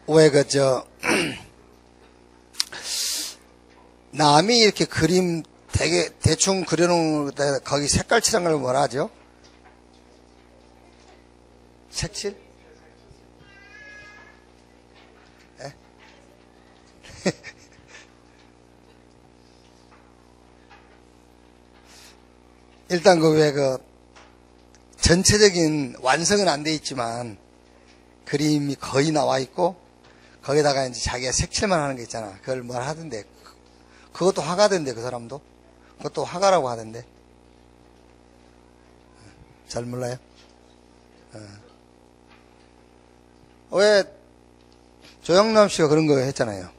왜 남이 이렇게 그림 되게 대충 그려놓은 데 거기 색깔 칠한 걸 뭐라 하죠? 색칠? 예? 일단 전체적인 완성은 안 돼 있지만 그림이 거의 나와 있고 거기다가 이제 자기가 색칠만 하는 게 있잖아. 그걸 뭘 하던데. 그것도 화가던데, 그 사람도. 그것도 화가라고 하던데. 잘 몰라요? 왜 조영남 씨가 그런 거 했잖아요.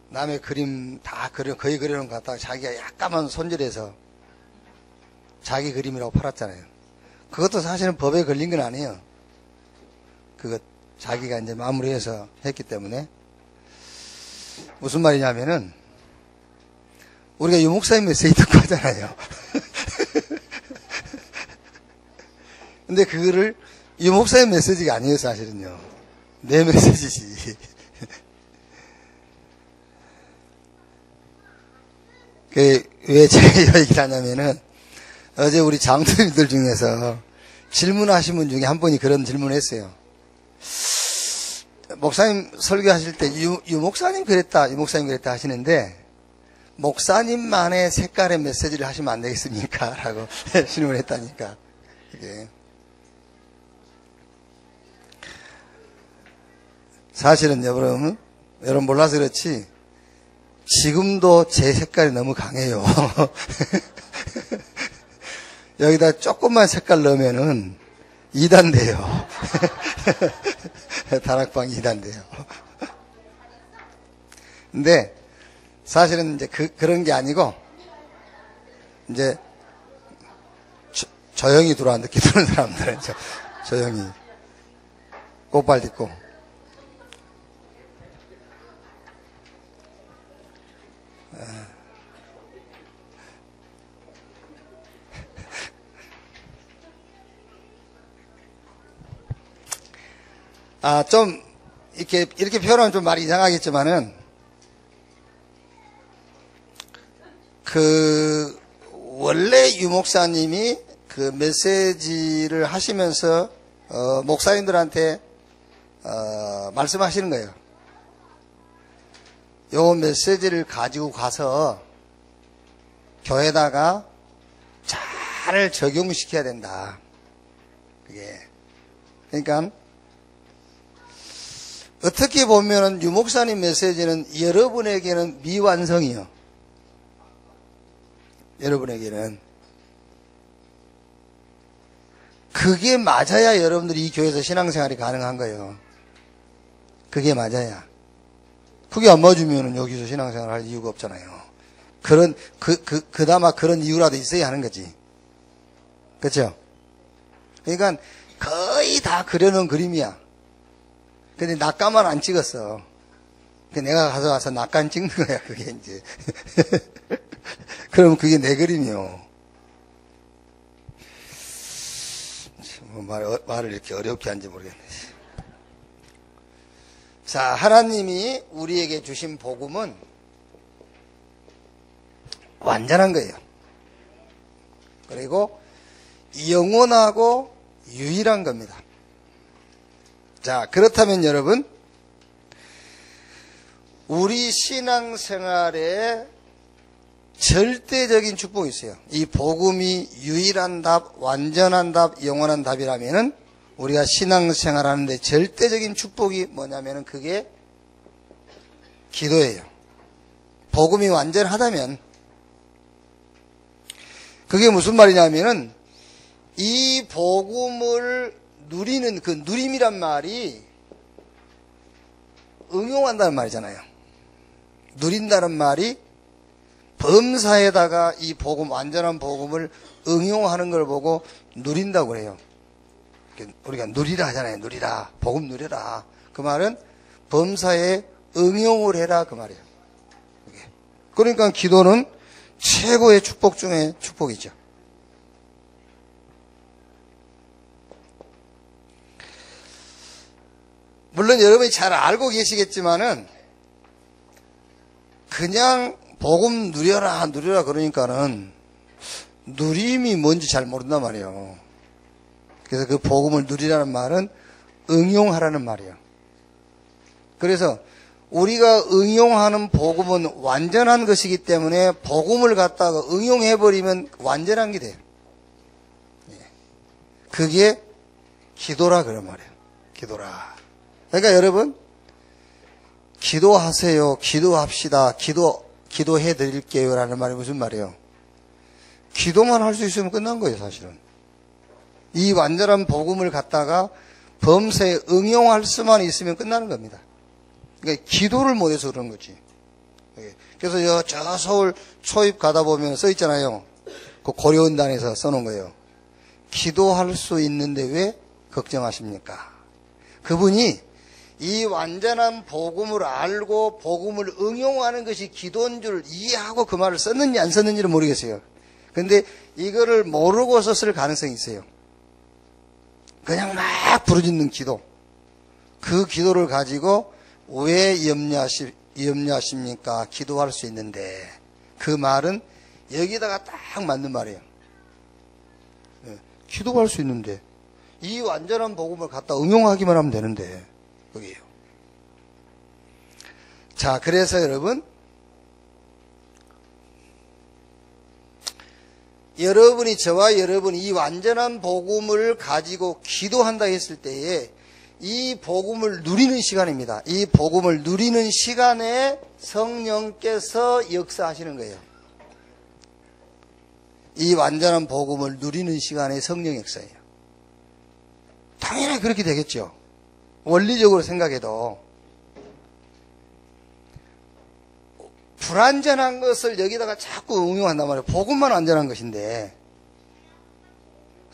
남의 그림 다 거의 그려놓은 거 갖다가 자기가 약간만 손질해서 자기 그림이라고 팔았잖아요. 그것도 사실은 법에 걸린 건 아니에요. 그거 자기가 이제 마무리해서 했기 때문에. 무슨 말이냐면은 우리가 유 목사님 메시지 듣고 하잖아요. 근데 그거를 유 목사님 메시지가 아니에요, 사실은요. 내 메시지지. 왜 제가 이 얘기를 하냐면은 어제 우리 장로님들 중에서 질문하신 분 중에 한 분이 그런 질문을 했어요. 목사님 설교하실 때 유 목사님 그랬다, 유 목사님 그랬다 하시는데 목사님만의 색깔의 메시지를 하시면 안 되겠습니까? 라고 질문을 했다니까. 그게. 사실은 여러분 몰라서 그렇지 지금도 제 색깔이 너무 강해요. 여기다 조금만 색깔 넣으면은 2단 돼요. 다락방 2단 돼요. 근데 사실은 이제 그런 게 아니고 이제 조용히 들어와 늦게 들어오는 사람들은 조용히 꽃발 딛고 좀 이렇게 표현하면 좀 말이 이상하겠지만은 원래 유 목사님이 그 메시지를 하시면서 목사님들한테 말씀하시는 거예요. 요 메시지를 가지고 가서 교회에다가 잘 적용시켜야 된다. 그게. 그러니까 어떻게 보면은 유 목사님 메시지는 여러분에게는 미완성이요. 여러분에게는. 그게 맞아야 여러분들이 이 교회에서 신앙생활이 가능한 거예요. 그게 맞아야. 그게 안 맞으면은 여기서 신앙생활 할 이유가 없잖아요. 그나마 그런 이유라도 있어야 하는 거지. 그렇죠? 그러니까 거의 다 그려놓은 그림이야. 근데 낙가만 안 찍었어. 내가 가서 낙간 찍는 거야, 그게 이제. 그럼 그게 내 그림이요. 말을 이렇게 어렵게 하는지 모르겠네. 자, 하나님이 우리에게 주신 복음은 완전한 거예요. 그리고 영원하고 유일한 겁니다. 자, 그렇다면 여러분, 우리 신앙생활에 절대적인 축복이 있어요. 이 복음이 유일한 답, 완전한 답, 영원한 답이라면은 우리가 신앙생활 하는데 절대적인 축복이 뭐냐면은 그게 기도예요. 복음이 완전하다면 그게 무슨 말이냐면은 이 복음을 누리는 그 누림이란 말이 응용한다는 말이잖아요. 누린다는 말이 범사에다가 이 복음, 완전한 복음을 응용하는 걸 보고 누린다고 그래요. 우리가 누리라 하잖아요. 누리라. 복음 누려라. 그 말은 범사에 응용을 해라. 그 말이에요. 그러니까 기도는 최고의 축복 중에 축복이죠. 물론 여러분이 잘 알고 계시겠지만은 그냥 복음 누려라 그러니까는 누림이 뭔지 잘 모른단 말이에요. 그래서 그 복음을 누리라는 말은 응용하라는 말이에요. 그래서 우리가 응용하는 복음은 완전한 것이기 때문에 복음을 갖다가 응용해버리면 완전한 게 돼요. 그게 기도라 그런 말이에요. 기도라. 그러니까 여러분, 기도하세요. 기도합시다. 기도해 드릴게요. 라는 말이 무슨 말이에요? 기도만 할 수 있으면 끝난 거예요, 사실은. 이 완전한 복음을 갖다가 범사에 응용할 수만 있으면 끝나는 겁니다. 그러니까 기도를 못해서 그런 거지. 그래서 저 서울 초입 가다 보면 써 있잖아요. 그 고려원단에서 써놓은 거예요. 기도할 수 있는데 왜 걱정하십니까? 그분이 이 완전한 복음을 알고 복음을 응용하는 것이 기도인 줄 이해하고 그 말을 썼는지 안 썼는지는 모르겠어요. 근데 이거를 모르고 썼을 가능성이 있어요. 그냥 막 부르짖는 기도. 그 기도를 가지고 왜 염려하십니까? 기도할 수 있는데. 그 말은 여기다가 딱 맞는 말이에요. 기도할 수 있는데. 이 완전한 복음을 갖다 응용하기만 하면 되는데. 여기에요. 자, 그래서 여러분. 여러분이 저와 여러분이 이 완전한 복음을 가지고 기도한다 했을 때에 이 복음을 누리는 시간입니다. 이 복음을 누리는 시간에 성령께서 역사하시는 거예요. 이 완전한 복음을 누리는 시간에 성령 역사예요. 당연히 그렇게 되겠죠. 원리적으로 생각해도 불완전한 것을 여기다가 자꾸 응용한단 말이에요. 복음만 안전한 것인데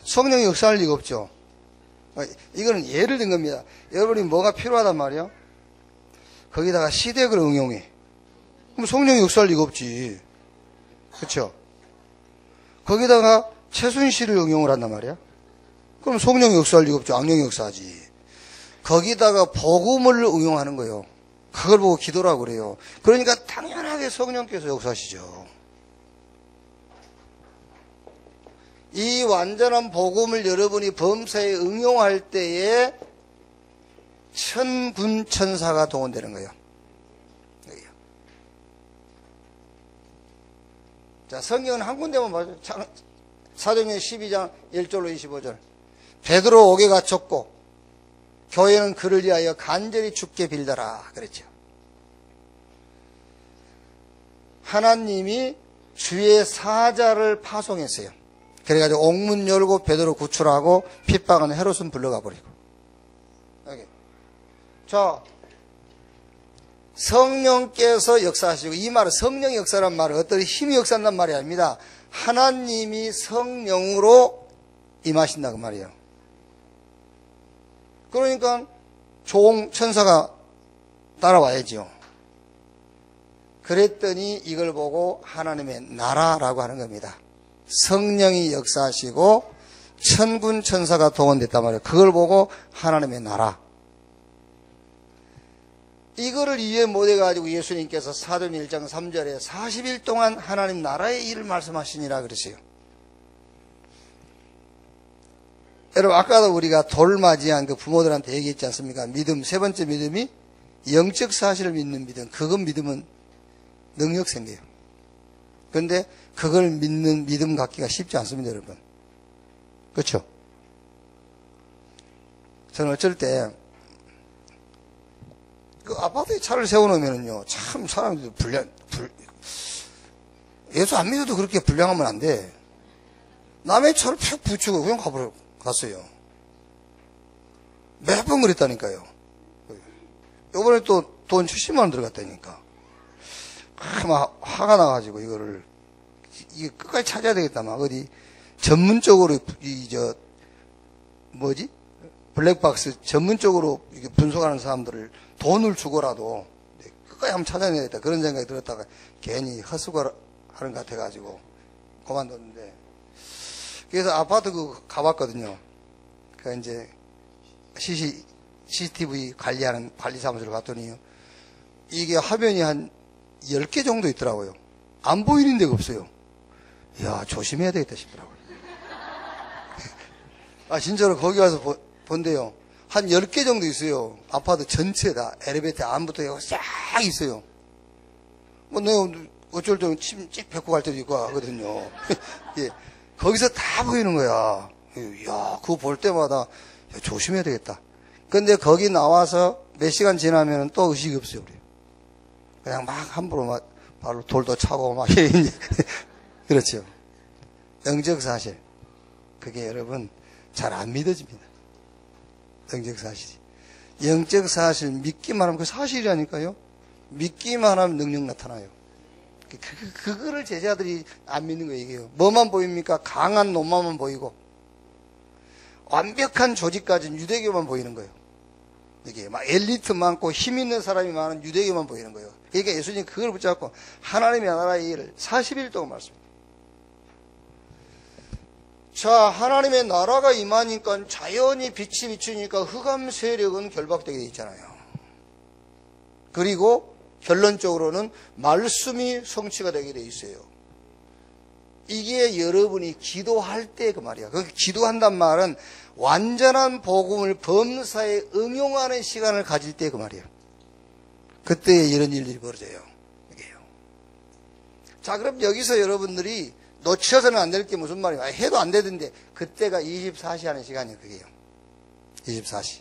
성령이 역사할 리가 없죠. 이거는 예를 든 겁니다. 여러분이 뭐가 필요하단 말이에요? 거기다가 시댁을 응용해. 그럼 성령이 역사할 리가 없지. 그렇죠? 거기다가 최순실을 응용을 한단 말이야. 그럼 성령이 역사할 리가 없죠. 악령이 역사하지. 거기다가 복음을 응용하는 거예요. 그걸 보고 기도라고 그래요. 그러니까 당연하게 성령께서 역사하시죠. 이 완전한 복음을 여러분이 범사에 응용할 때에 천군 천사가 동원되는 거예요. 여기요. 자, 성경은 한 군데만 봐요. 사도행전 12장 1절로 25절. 베드로 옥에 갇혔고 교회는 그를 위하여 간절히 주께 빌더라 그랬죠. 하나님이 주의 사자를 파송했어요. 그래가지고 옥문 열고 베드로 구출하고 핍박은 헤롯은 불러가 버리고. 여기. 자, 성령께서 역사하시고, 이 말은 성령의 역사란 말은 어떤 힘이 역사한단 말이 아닙니다. 하나님이 성령으로 임하신다 그 말이에요. 그러니까 종 천사가 따라와야죠. 그랬더니 이걸 보고 하나님의 나라라고 하는 겁니다. 성령이 역사하시고 천군 천사가 동원됐단 말이에요. 그걸 보고 하나님의 나라. 이거를 이해 못해가지고 예수님께서 사도행전 1장 3절에 40일 동안 하나님 나라의 일을 말씀하시니라 그러세요. 여러분, 아까도 우리가 돌맞이한 그 부모들한테 얘기했지 않습니까? 믿음, 세 번째 믿음이 영적 사실을 믿는 믿음. 그건 믿으면 능력 생겨요. 그런데 그걸 믿는 믿음 갖기가 쉽지 않습니다, 여러분. 그렇죠? 저는 어쩔 때 그 아파트에 차를 세워놓으면요, 참 사람들이 예수 안 믿어도 그렇게 불량하면 안 돼. 남의 차를 펴 붙이고 그냥 갔어요. 매번 그랬다니까요. 요번에 또 돈 70만 원 들어갔다니까. 막 화가 나가지고 이거를 이게 끝까지 찾아야 되겠다. 막 어디 전문적으로 블랙박스 전문적으로 분석하는 사람들을 돈을 주고라도 끝까지 한번 찾아내야겠다. 그런 생각이 들었다가 괜히 헛수고하는 것 같아가지고 그만뒀는데. 그래서 아파트 가봤거든요. 그 이제 CCTV 관리하는 관리사무소를 갔더니 이게 화면이 한 10개 정도 있더라고요. 안 보이는 데가 없어요. 이야, 조심해야 되겠다 싶더라고요. 진짜로 거기 가서 본대요. 한 10개 정도 있어요. 아파트 전체 다 엘리베이터 안부터 쫙 있어요. 내가 어쩔 때는 침 찍 뱉고 갈 때도 있고 하거든요. 예, 거기서 다 보이는 거야. 이야, 그거 볼 때마다 조심해야 되겠다. 근데 거기 나와서 몇 시간 지나면 또 의식이 없어요. 우리. 그냥 막 함부로 막 발로 돌도 차고 막 이제 그렇죠. 영적 사실. 그게 여러분 잘 안 믿어집니다. 영적 사실이. 영적 사실 믿기만 하면 그 사실이라니까요. 믿기만 하면 능력 나타나요. 그거를 제자들이 안 믿는 거예요. 이게요. 뭐만 보입니까? 강한 놈만 보이고 완벽한 조직까지는 유대교만 보이는 거예요. 이게 막 엘리트 많고 힘 있는 사람이 많은 유대교만 보이는 거예요. 그러니까 예수님이 그걸 붙잡고 하나님의 나라의 일을 40일 동안 말씀합니다. 자, 하나님의 나라가 임하니까 자연히 빛이 비추니까 흑암 세력은 결박되게 돼 있잖아요. 그리고 결론적으로는 말씀이 성취가 되게 돼 있어요. 이게 여러분이 기도할 때 그 말이야. 그 기도한단 말은 완전한 복음을 범사에 응용하는 시간을 가질 때 그 말이야. 그때 이런 일들이 벌어져요. 이게요. 자, 그럼 여기서 여러분들이 놓쳐서는 안 될 게 무슨 말이야? 해도 안 되던데 그때가 24시 하는 시간이에요. 그게요. 24시.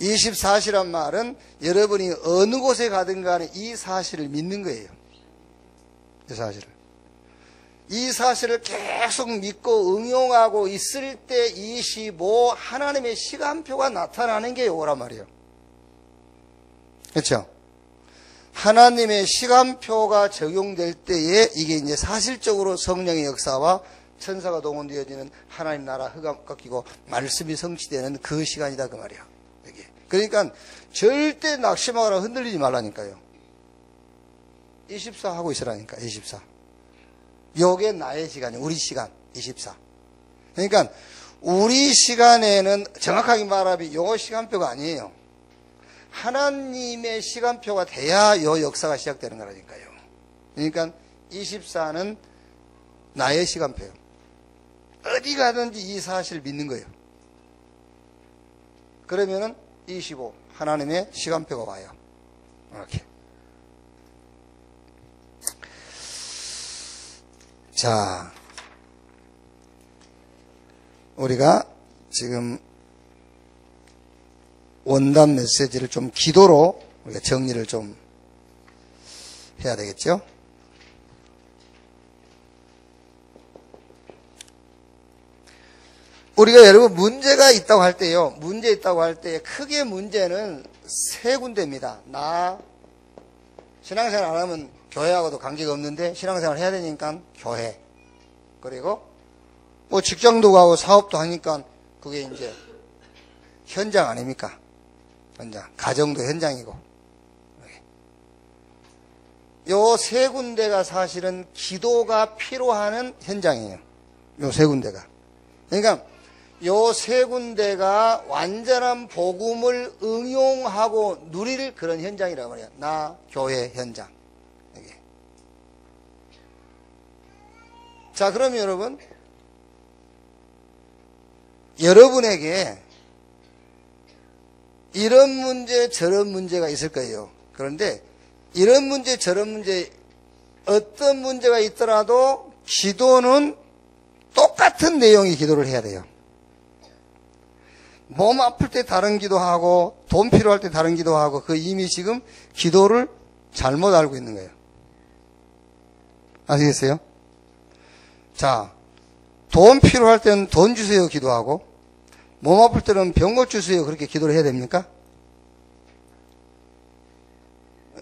24시란 말은 여러분이 어느 곳에 가든 간에 이 사실을 믿는 거예요. 이 사실을. 이 사실을 계속 믿고 응용하고 있을 때 25 하나님의 시간표가 나타나는 게 요거란 말이에요. 그렇죠? 하나님의 시간표가 적용될 때에 이게 이제 사실적으로 성령의 역사와 천사가 동원되어지는 하나님 나라 흑암 꺾이고 말씀이 성취되는 그 시간이다 그 말이야. 이게. 그러니까 절대 낙심하거나 흔들리지 말라니까요. 24 하고 있으라니까. 24. 요게 나의 시간이에요. 우리 시간 24. 그러니까 우리 시간에는 정확하게 말하면 요 시간표가 아니에요. 하나님의 시간표가 돼야 요 역사가 시작되는 거라니까요. 그러니까 24는 나의 시간표예요. 어디 가든지 이 사실을 믿는 거예요. 그러면은 25 하나님의 시간표가 와요. 이렇게. 자, 우리가 지금 원단 메시지를 좀 기도로 우리가 정리를 좀 해야 되겠죠? 우리가 여러분 문제가 있다고 할 때요. 문제 있다고 할 때 크게 문제는 세 군데입니다. 신앙생활 안 하면 교회하고도 관계가 없는데 신앙생활 해야 되니까 교회. 그리고 뭐 직장도 가고 사업도 하니까 그게 이제 현장 아닙니까? 현장. 가정도 현장이고. 요 세 군데가 사실은 기도가 필요한 현장이에요. 요 세 군데가. 그러니까 요 세 군데가 완전한 복음을 응용하고 누릴 그런 현장이라고 말이야. 나 교회 현장. 이게. 자, 그럼 여러분, 여러분에게 이런 문제 저런 문제가 있을 거예요. 그런데 이런 문제 저런 문제 어떤 문제가 있더라도 기도는 똑같은 내용의 기도를 해야 돼요. 몸 아플 때 다른 기도하고 돈 필요할 때 다른 기도하고 그 이미 지금 기도를 잘못 알고 있는 거예요. 아시겠어요? 자, 돈 필요할 때는 돈 주세요 기도하고 몸 아플 때는 병고 주세요 그렇게 기도를 해야 됩니까?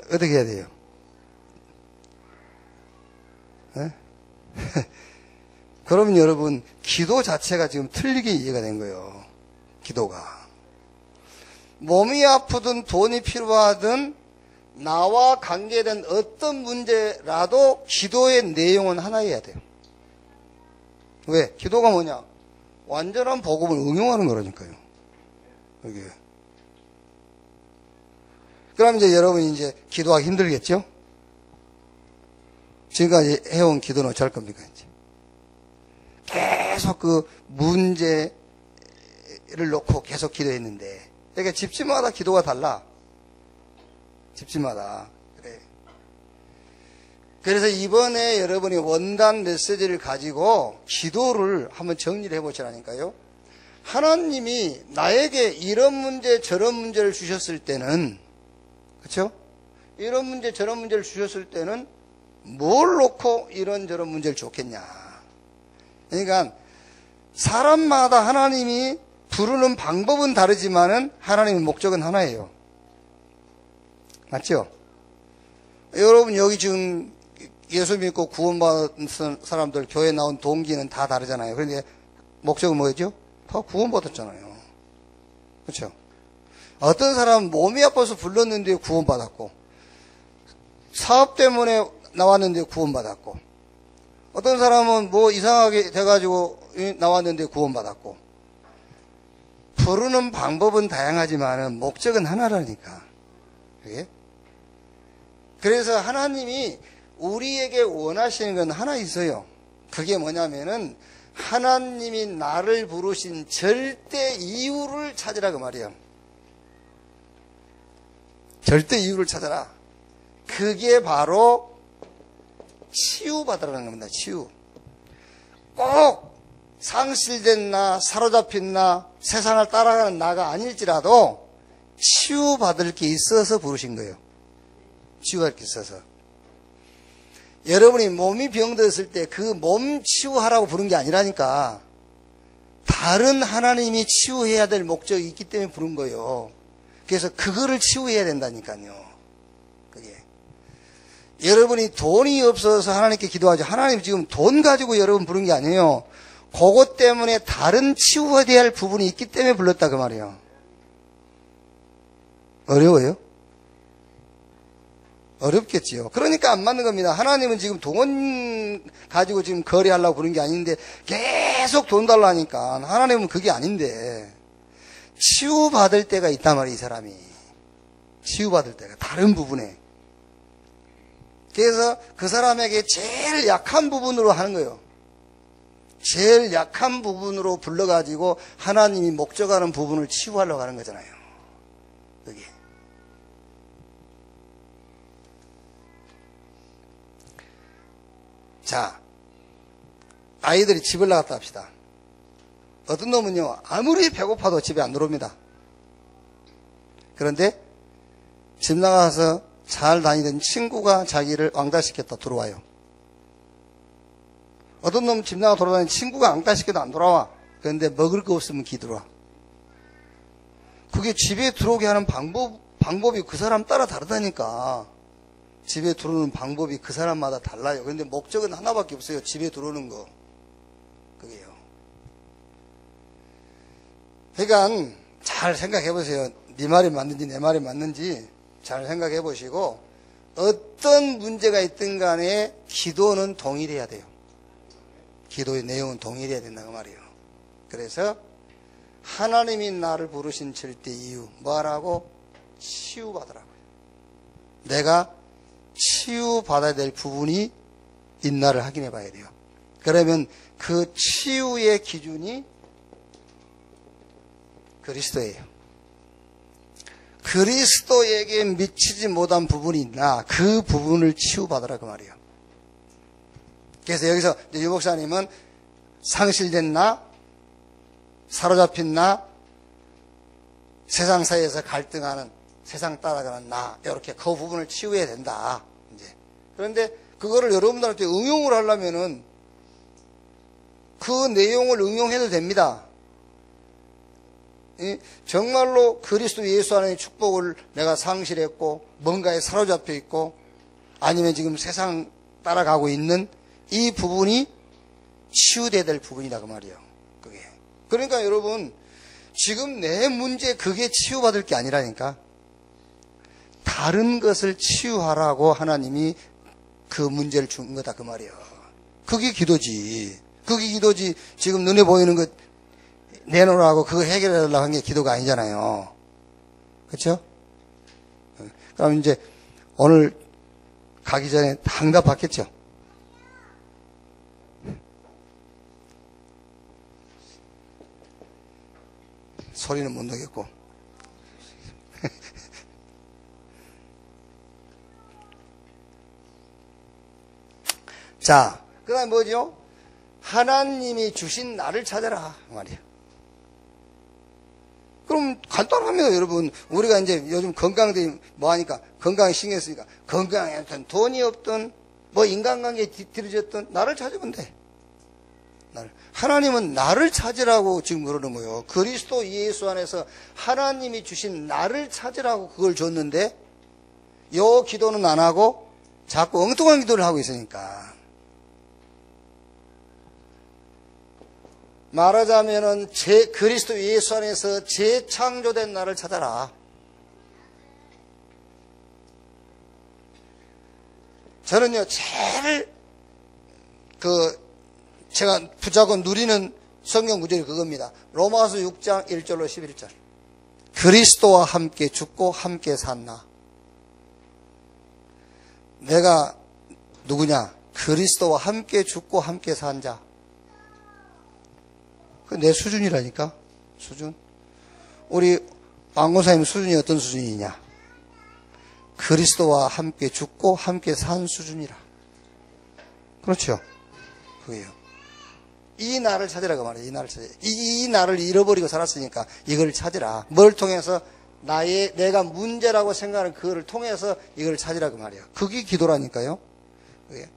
어떻게 해야 돼요? 네? 그러면 여러분 기도 자체가 지금 틀리게 이해가 된 거예요. 기도가. 몸이 아프든 돈이 필요하든 나와 관계된 어떤 문제라도 기도의 내용은 하나여야 돼요. 왜? 기도가 뭐냐? 완전한 복음을 응용하는 거라니까요. 여기. 그럼 이제 여러분이 이제 기도하기 힘들겠죠? 지금까지 해온 기도는 어쩔 겁니까, 이제? 계속 그 문제를 놓고 계속 기도했는데, 그러니까 집집마다 기도가 달라. 집집마다. 그래. 그래서 이번에 여러분이 원단 메시지를 가지고 기도를 한번 정리를 해보시라니까요. 하나님이 나에게 이런 문제, 저런 문제를 주셨을 때는, 그렇죠? 이런 문제, 저런 문제를 주셨을 때는 뭘 놓고 이런저런 문제를 줬겠냐. 그러니까 사람마다 하나님이 부르는 방법은 다르지만은 하나님의 목적은 하나예요. 맞죠? 여러분 여기 지금 예수 믿고 구원받은 사람들 교회 나온 동기는 다 다르잖아요. 그런데 목적은 뭐였죠? 다 구원받았잖아요. 그렇죠? 어떤 사람은 몸이 아파서 불렀는데 구원받았고, 사업 때문에 나왔는데 구원받았고, 어떤 사람은 뭐 이상하게 돼가지고 나왔는데 구원받았고, 부르는 방법은 다양하지만 목적은 하나라니까. 그게? 그래서 하나님이 우리에게 원하시는 건 하나 있어요. 그게 뭐냐면은 하나님이 나를 부르신 절대 이유를 찾으라 그 말이에요. 절대 이유를 찾아라. 그게 바로 치유받으라는 겁니다. 치유. 꼭 상실된 나, 사로잡힌 나, 세상을 따라가는 나가 아닐지라도 치유받을 게 있어서 부르신 거예요. 치유할 게 있어서. 여러분이 몸이 병들었을 때 그 몸 치유하라고 부른 게 아니라니까. 다른 하나님이 치유해야 될 목적이 있기 때문에 부른 거예요. 그래서 그거를 치유해야 된다니까요. 그게. 여러분이 돈이 없어서 하나님께 기도하죠. 하나님 지금 돈 가지고 여러분 부른 게 아니에요. 그것 때문에 다른 치유해야 할 부분이 있기 때문에 불렀다 그 말이에요. 어려워요? 어렵겠지요. 그러니까 안 맞는 겁니다. 하나님은 지금 돈 가지고 지금 거래하려고 부른 게 아닌데 계속 돈 달라니까. 하나님은 그게 아닌데 치유받을 때가 있단 말이에요. 이 사람이 치유받을 때가 다른 부분에. 그래서 그 사람에게 제일 약한 부분으로 하는 거예요. 제일 약한 부분으로 불러가지고 하나님이 목적하는 부분을 치유하려고 하는 거잖아요. 그게. 자, 아이들이 집을 나갔다 합시다. 어떤 놈은요, 아무리 배고파도 집에 안 들어옵니다. 그런데 집 나가서 잘 다니던 친구가 자기를 왕따시켰다 들어와요. 어떤 놈은 집 나가 돌아다니는 친구가 왕따시켜도 안 돌아와. 그런데 먹을 거 없으면 기들어와. 그게 집에 들어오게 하는 방법이 그 사람 따라 다르다니까. 집에 들어오는 방법이 그 사람마다 달라요. 그런데 목적은 하나밖에 없어요. 집에 들어오는 거. 그게요. 그러니까 잘 생각해 보세요. 네 말이 맞는지 내 말이 맞는지 잘 생각해 보시고 어떤 문제가 있든 간에 기도는 동일해야 돼요. 기도의 내용은 동일해야 된다고 말이에요. 그래서 하나님이 나를 부르신 절대 이유 뭐라고? 치유받으라고요. 내가 치유받아야 될 부분이 있나를 확인해 봐야 돼요. 그러면 그 치유의 기준이 그리스도예요. 그리스도에게 미치지 못한 부분이 있나 그 부분을 치유받으라 그 말이에요. 그래서 여기서 유 목사님은 상실된 나, 사로잡힌 나, 세상 사이에서 갈등하는 세상 따라가는 나 이렇게 그 부분을 치유해야 된다. 이제 그런데 그거를 여러분들한테 응용을 하려면은 그 내용을 응용해도 됩니다. 정말로 그리스도 예수 안의 축복을 내가 상실했고 뭔가에 사로잡혀 있고 아니면 지금 세상 따라가고 있는 이 부분이 치유돼야 될 부분이다 그 말이에요. 그게. 그러니까 여러분 지금 내 문제 그게 치유받을 게 아니라니까. 다른 것을 치유하라고 하나님이 그 문제를 준 거다 그 말이에요. 그게 기도지. 그게 기도지. 지금 눈에 보이는 것 내놓으라고 그거 해결해달라고 한 게 기도가 아니잖아요. 그렇죠? 그럼 이제 오늘 가기 전에 응답 받겠죠? 소리는 못 내겠고. 자, 그 다음에 뭐죠? 하나님이 주신 나를 찾아라 말이에요. 그럼 간단합니다, 여러분. 우리가 이제 요즘 건강들이 뭐하니까 건강에 신경 쓰니까 건강에 어떤 돈이 없든 뭐 인간관계에 뒤틀어졌든 나를 찾으면 돼. 하나님은 나를 찾으라고 지금 그러는 거예요. 그리스도 예수 안에서 하나님이 주신 나를 찾으라고 그걸 줬는데 요 기도는 안 하고 자꾸 엉뚱한 기도를 하고 있으니까. 말하자면은 그리스도 예수 안에서 재창조된 나를 찾아라. 저는요, 제일 제가 붙잡고 누리는 성경 구절이 그겁니다. 로마서 6장 1절로 11절. 그리스도와 함께 죽고 함께 샀나. 내가 누구냐? 그리스도와 함께 죽고 함께 산 자. 그 내 수준이라니까. 수준. 우리 왕고사님 수준이 어떤 수준이냐? 그리스도와 함께 죽고 함께 산 수준이라. 그렇죠? 그게요. 이 나를 찾으라고 말이에요. 이 나를 찾아. 이 나를 잃어버리고 살았으니까 이걸 찾으라. 뭘 통해서? 내가 문제라고 생각하는 그거를 통해서 이걸 찾으라고 말이에요. 그게 기도라니까요. 그게.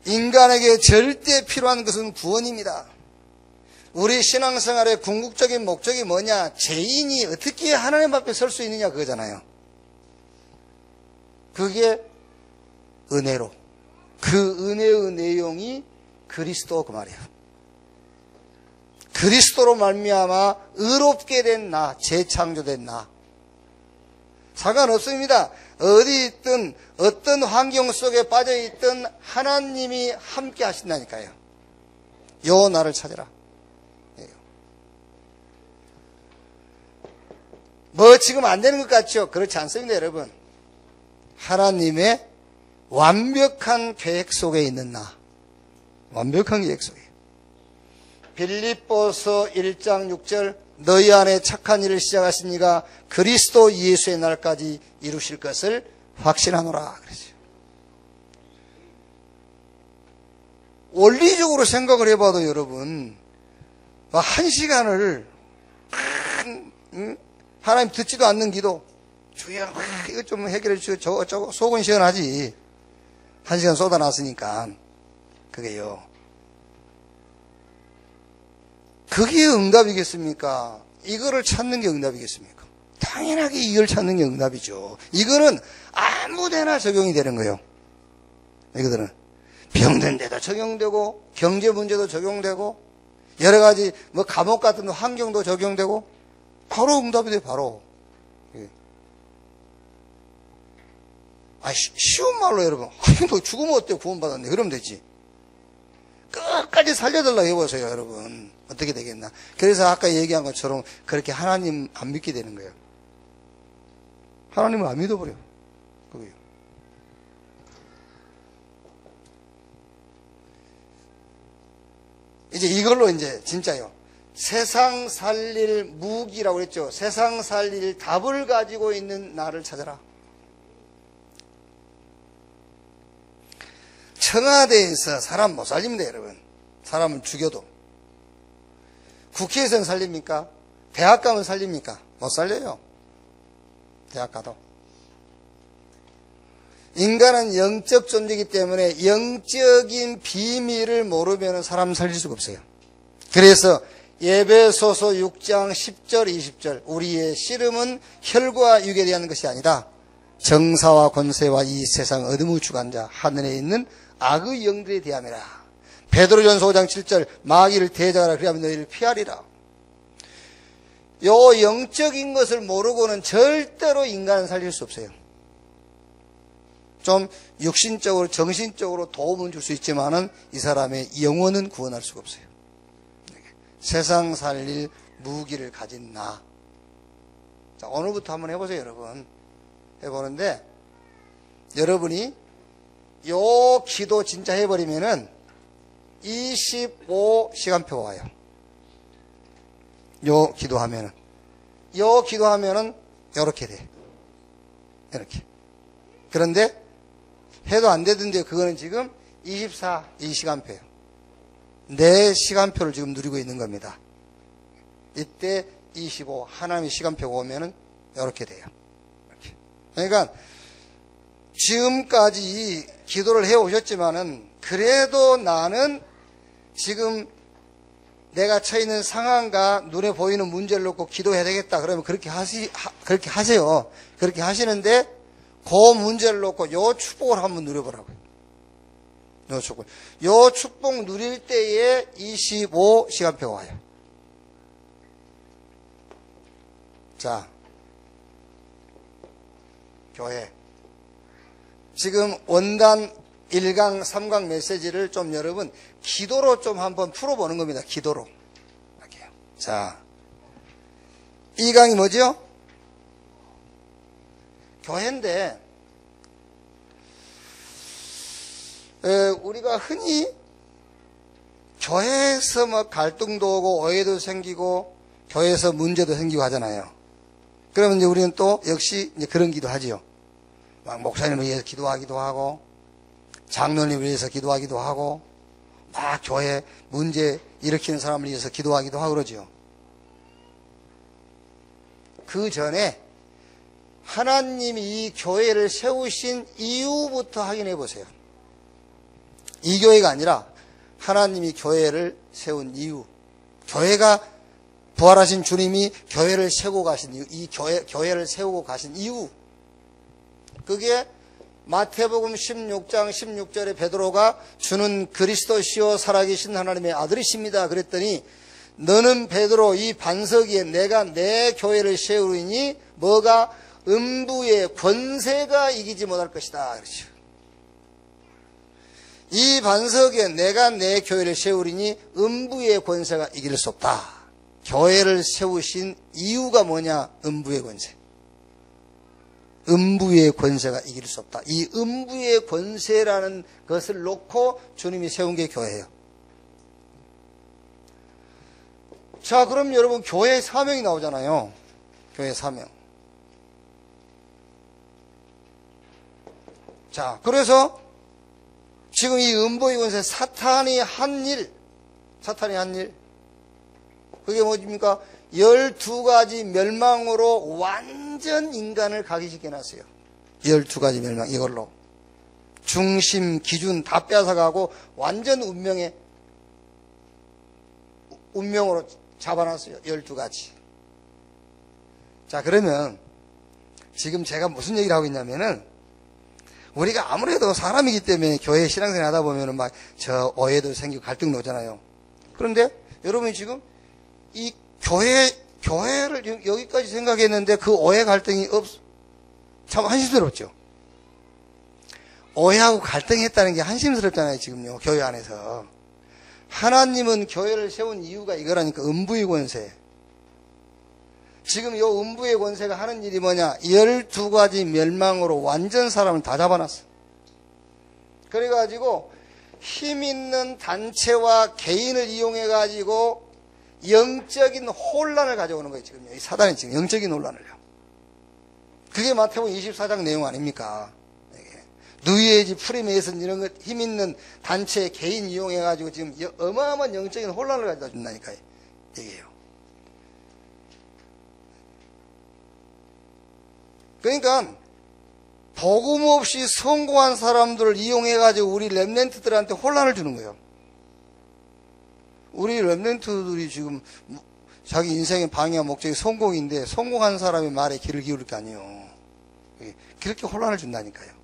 인간에게 절대 필요한 것은 구원입니다. 우리 신앙생활의 궁극적인 목적이 뭐냐? 죄인이 어떻게 하나님 앞에 설 수 있느냐 그거잖아요. 그게 은혜로. 그 은혜의 내용이 그리스도 그 말이에요. 그리스도로 말미암아 의롭게 된 나, 재창조된 나. 상관없습니다. 어디 있든 어떤 환경 속에 빠져 있든 하나님이 함께 하신다니까요. 요 나를 찾으라. 뭐 지금 안 되는 것 같죠? 그렇지 않습니다, 여러분. 하나님의 완벽한 계획 속에 있는 나. 완벽한 계획 속에. 빌립보서 1장 6절 너희 안에 착한 일을 시작하시니가 그리스도 예수의 날까지 이루실 것을 확신하노라 그러죠. 원리적으로 생각을 해봐도 여러분 한 시간을 하나님 듣지도 않는 기도 주여 이거 좀 해결해 주시고 저거 속은 시원하지. 한 시간 쏟아놨으니까 그게요. 그게 응답이겠습니까? 이거를 찾는 게 응답이겠습니까? 당연하게 이걸 찾는 게 응답이죠. 이거는 아무데나 적용이 되는 거예요. 이거들은 병든 데도 적용되고 경제 문제도 적용되고 여러 가지 뭐 감옥 같은 환경도 적용되고 바로 응답이 돼요. 바로. 쉬운 말로 여러분 뭐 죽으면 어때요? 구원받았네. 그러면 되지. 끝까지 살려달라고 해보세요, 여러분. 어떻게 되겠나. 그래서 아까 얘기한 것처럼 그렇게 하나님 안 믿게 되는 거예요. 하나님을 안 믿어버려. 그거예요. 이제 이걸로 이제 진짜요. 세상 살릴 무기라고 그랬죠. 세상 살릴 답을 가지고 있는 나를 찾아라. 청와대에서 사람 못 살립니다, 여러분. 사람을 죽여도. 국회에서는 살립니까? 대학 가면 살립니까? 못 살려요. 대학 가도. 인간은 영적 존재이기 때문에 영적인 비밀을 모르면 사람 살릴 수가 없어요. 그래서 에베소서 6장 10절 20절 우리의 씨름은 혈과 육에 대한 것이 아니다. 정사와 권세와 이 세상 어둠의 주관자 하늘에 있는 악의 영들에 대함이라. 베드로전서 5장 7절 마귀를 대적하라 그리하면 너희를 피하리라. 요 영적인 것을 모르고는 절대로 인간은 살릴 수 없어요. 좀 육신적으로 정신적으로 도움은 줄 수 있지만은 이 사람의 영혼은 구원할 수가 없어요. 세상 살릴 무기를 가진 나. 자, 오늘부터 한번 해보세요, 여러분. 해보는데 여러분이 요 기도 진짜 해버리면은 25시간표가 와요. 요 기도하면은 요렇게 돼. 이렇게. 그런데 해도 안 되던데 그거는 지금 24시간표예요. 내 시간표를 지금 누리고 있는 겁니다. 이때 25 하나님의 시간표가 오면은 이렇게 돼요. 이렇게. 그러니까 지금까지 기도를 해 오셨지만은 그래도 나는 지금 내가 처해 있는 상황과 눈에 보이는 문제를 놓고 기도해야 되겠다. 그러면 그렇게 하세요. 그렇게 하시는데 그 문제를 놓고 요 축복을 한번 누려보라고요. 요 축복 누릴 때에 25시간표가 와요. 자, 교회. 지금 원단 1강, 3강 메시지를 좀 여러분 기도로 좀 한번 풀어보는 겁니다. 기도로. 이렇게요. 자, 이 강이 뭐죠? 교회인데 우리가 흔히 교회에서 뭐 갈등도 오고 오해도 생기고 교회에서 문제도 생기고 하잖아요. 그러면 이제 우리는 또 역시 이제 그런 기도 하지요. 막 목사님을 위해서 기도하기도 하고 장로님을 위해서 기도하기도 하고 막 교회 문제 일으키는 사람을 위해서 기도하기도 하고 그러죠. 그 전에 하나님이 이 교회를 세우신 이유부터 확인해 보세요. 이 교회가 아니라 하나님이 교회를 세운 이유. 교회가 부활하신 주님이 교회를 세우고 가신 이유. 이 교회를 세우고 가신 이유. 그게 마태복음 16장 16절에 베드로가 주는 그리스도시요 살아계신 하나님의 아들이십니다. 그랬더니 너는 베드로 이 반석 위에 내가 내 교회를 세우리니 뭐가 음부의 권세가 이기지 못할 것이다. 그렇죠. 이 반석에 내가 내 교회를 세우리니 음부의 권세가 이길 수 없다. 교회를 세우신 이유가 뭐냐? 음부의 권세. 음부의 권세가 이길 수 없다. 이 음부의 권세라는 것을 놓고 주님이 세운 게 교회예요. 자, 그럼 여러분 교회 사명이 나오잖아요. 교회 사명. 자, 그래서 지금 이 음부의 권세 사탄이 한 일. 그게 뭐입니까? 12가지 멸망으로 완전 인간을 각인시켜놨어요. 12가지 멸망, 이걸로. 중심, 기준 다 뺏어가고 완전 운명으로 잡아놨어요. 12가지. 자, 그러면 지금 제가 무슨 얘기를 하고 있냐면은 우리가 아무래도 사람이기 때문에 교회 신앙생활 하다 보면은 막 저 오해도 생기고 갈등도 오잖아요. 그런데 여러분이 지금 이 교회를 여기까지 생각했는데 그 오해 갈등이 참 한심스럽죠. 오해하고 갈등했다는 게 한심스럽잖아요, 지금요, 교회 안에서. 하나님은 교회를 세운 이유가 이거라니까, 음부의 권세. 지금 이 음부의 권세가 하는 일이 뭐냐? 12가지 멸망으로 완전 사람을 다 잡아놨어. 그래가지고 힘 있는 단체와 개인을 이용해가지고 영적인 혼란을 가져오는 거예요, 지금요. 이 사단이 지금 영적인 혼란을요. 그게 마태복음 24장 내용 아닙니까? 누이에지 프리메이슨 이런 것 힘 있는 단체 개인 이용해가지고 지금 어마어마한 영적인 혼란을 가져다 준다니까요. 얘기해요. 그러니까 복음 없이 성공한 사람들을 이용해가지고 우리 렘넌트들한테 혼란을 주는 거예요. 우리 렘넌트들이 지금 자기 인생의 방향 목적이 성공인데 성공한 사람의 말에 귀를 기울일 게 아니에요. 그렇게 혼란을 준다니까요.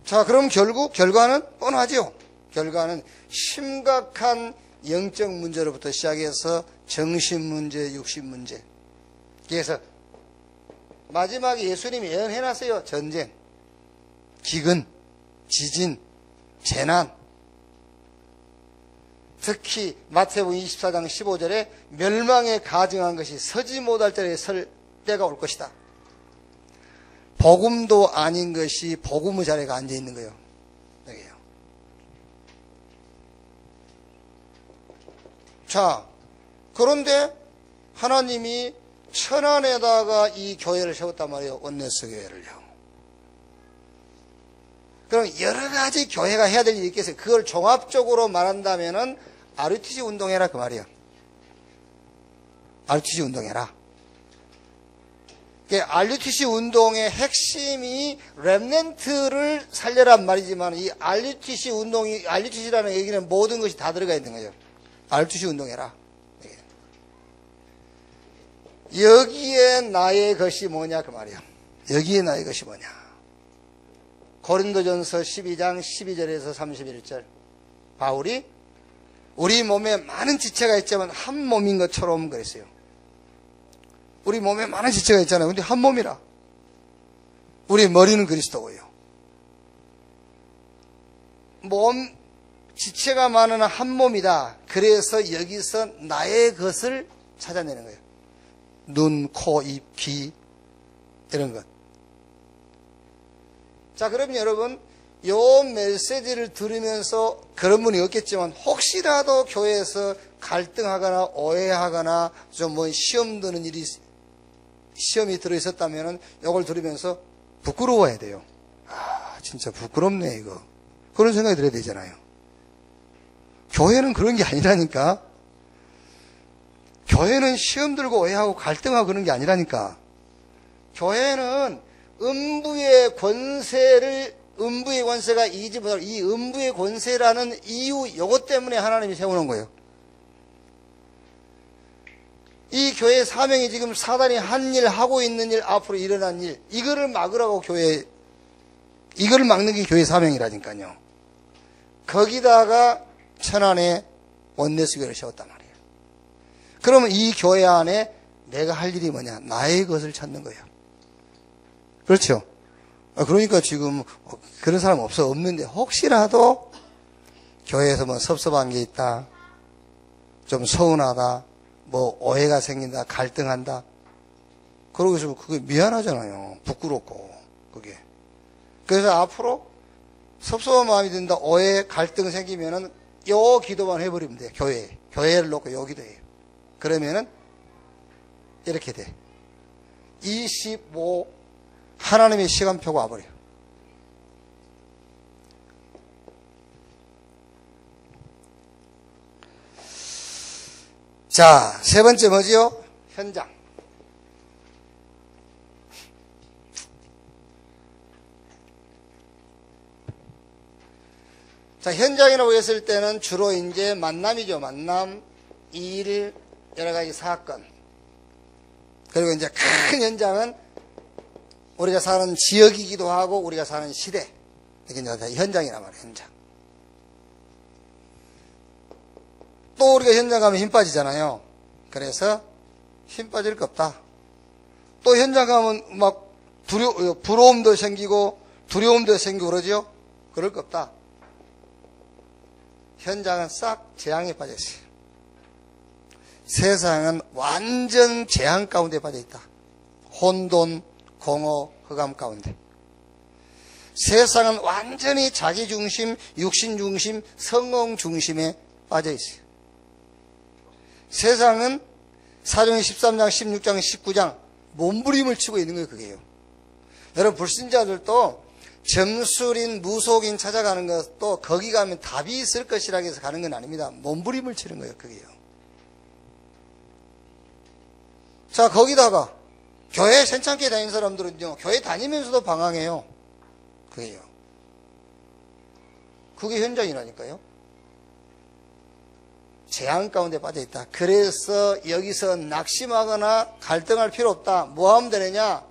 자, 그럼 결과는 뻔하죠. 결과는 심각한 영적 문제로부터 시작해서 정신 문제, 육신 문제. 그래서 마지막에 예수님이 예언해놨어요. 전쟁, 기근, 지진, 재난. 특히 마태복음 24장 15절에 멸망에 가증한 것이 서지 못할 때에 설 때가 올 것이다. 복음도 아닌 것이 복음의 자리에 앉아있는 거예요. 여기요. 자, 그런데 하나님이 천안에다가 이 교회를 세웠단 말이에요. 원네스 교회를요. 그럼 여러 가지 교회가 해야 될 일이 있겠어요. 그걸 종합적으로 말한다면은 RUTC 운동해라 그 말이에요. RUTC 운동해라. RUTC 운동의 핵심이 렘넌트를 살려란 말이지만 이 RUTC 운동이 RUTC라는 얘기는 모든 것이 다 들어가 있는 거죠. RUTC 운동해라. 여기에 나의 것이 뭐냐 그 말이에요. 여기에 나의 것이 뭐냐. 고린도전서 12장 12절에서 31절. 바울이 우리 몸에 많은 지체가 있지만 한 몸인 것처럼 그랬어요. 우리 몸에 많은 지체가 있잖아요. 근데 한 몸이라. 우리 머리는 그리스도고요. 몸 지체가 많은 한 몸이다. 그래서 여기서 나의 것을 찾아내는 거예요. 눈, 코, 입, 귀 이런 것. 자, 그럼 여러분 요 메시지를 들으면서 그런 분이 없겠지만 혹시라도 교회에서 갈등하거나 오해하거나 좀 뭐 시험 드는 일이 시험이 들어있었다면 이걸 들으면서 부끄러워야 돼요. 아, 진짜 부끄럽네 이거. 그런 생각이 들어야 되잖아요. 교회는 그런 게 아니라니까. 교회는 시험 들고 오해하고 갈등하고 그런 게 아니라니까. 교회는 음부의 권세가 이기지 못하고 이 음부의 권세라는 이유 요것 때문에 하나님이 세우는 거예요. 이 교회의 사명이 지금 사단이 한 일, 하고 있는 일, 앞으로 일어난 일, 이거를 막으라고 이거를 막는 게 교회 사명이라니까요. 거기다가 천안에 원네스 교회를 세웠단 말이에요. 그러면 이 교회 안에 내가 할 일이 뭐냐? 나의 것을 찾는 거예요. 그렇죠? 그러니까 지금 그런 사람 없는데 혹시라도 교회에서 뭐 섭섭한 게 있다, 좀 서운하다, 뭐 오해가 생긴다, 갈등한다. 그러고 있으면 그게 미안하잖아요. 부끄럽고 그게. 그래서 앞으로 섭섭한 마음이 든다, 오해, 갈등 생기면은 요 기도만 해버리면 돼. 교회를 놓고 요 기도해요. 그러면은 이렇게 돼. 25 하나님의 시간표가 와버려요. 자, 세 번째 뭐지요? 현장. 자, 현장이라고 했을 때는 주로 이제 만남이죠. 만남, 일, 여러 가지 사건. 그리고 이제 큰 현장은 우리가 사는 지역이기도 하고 우리가 사는 시대. 이게 이제 현장이란 말이에요. 현장. 또 우리가 현장 가면 힘 빠지잖아요. 그래서 힘 빠질 거 없다. 또 현장 가면 막 부러움도 생기고 두려움도 생기고 그러죠. 그럴 거 없다. 현장은 싹 재앙에 빠져 있어요. 세상은 완전 재앙 가운데 빠져 있다. 혼돈, 공허, 흑암 가운데. 세상은 완전히 자기 중심, 육신 중심, 성공 중심에 빠져 있어요. 세상은 사도행전 13장, 16장, 19장 몸부림을 치고 있는 거예요. 그게요. 여러분 불신자들도 점술인, 무속인 찾아가는 것도 거기 가면 답이 있을 것이라고 해서 가는 건 아닙니다. 몸부림을 치는 거예요. 그게요. 자, 거기다가 교회 괜찮게 다니는 사람들은요, 교회 다니면서도 방황해요. 그게요. 그게 현장이라니까요. 재앙 가운데 빠져 있다. 그래서 여기서 낙심하거나 갈등할 필요 없다. 뭐 하면 되느냐?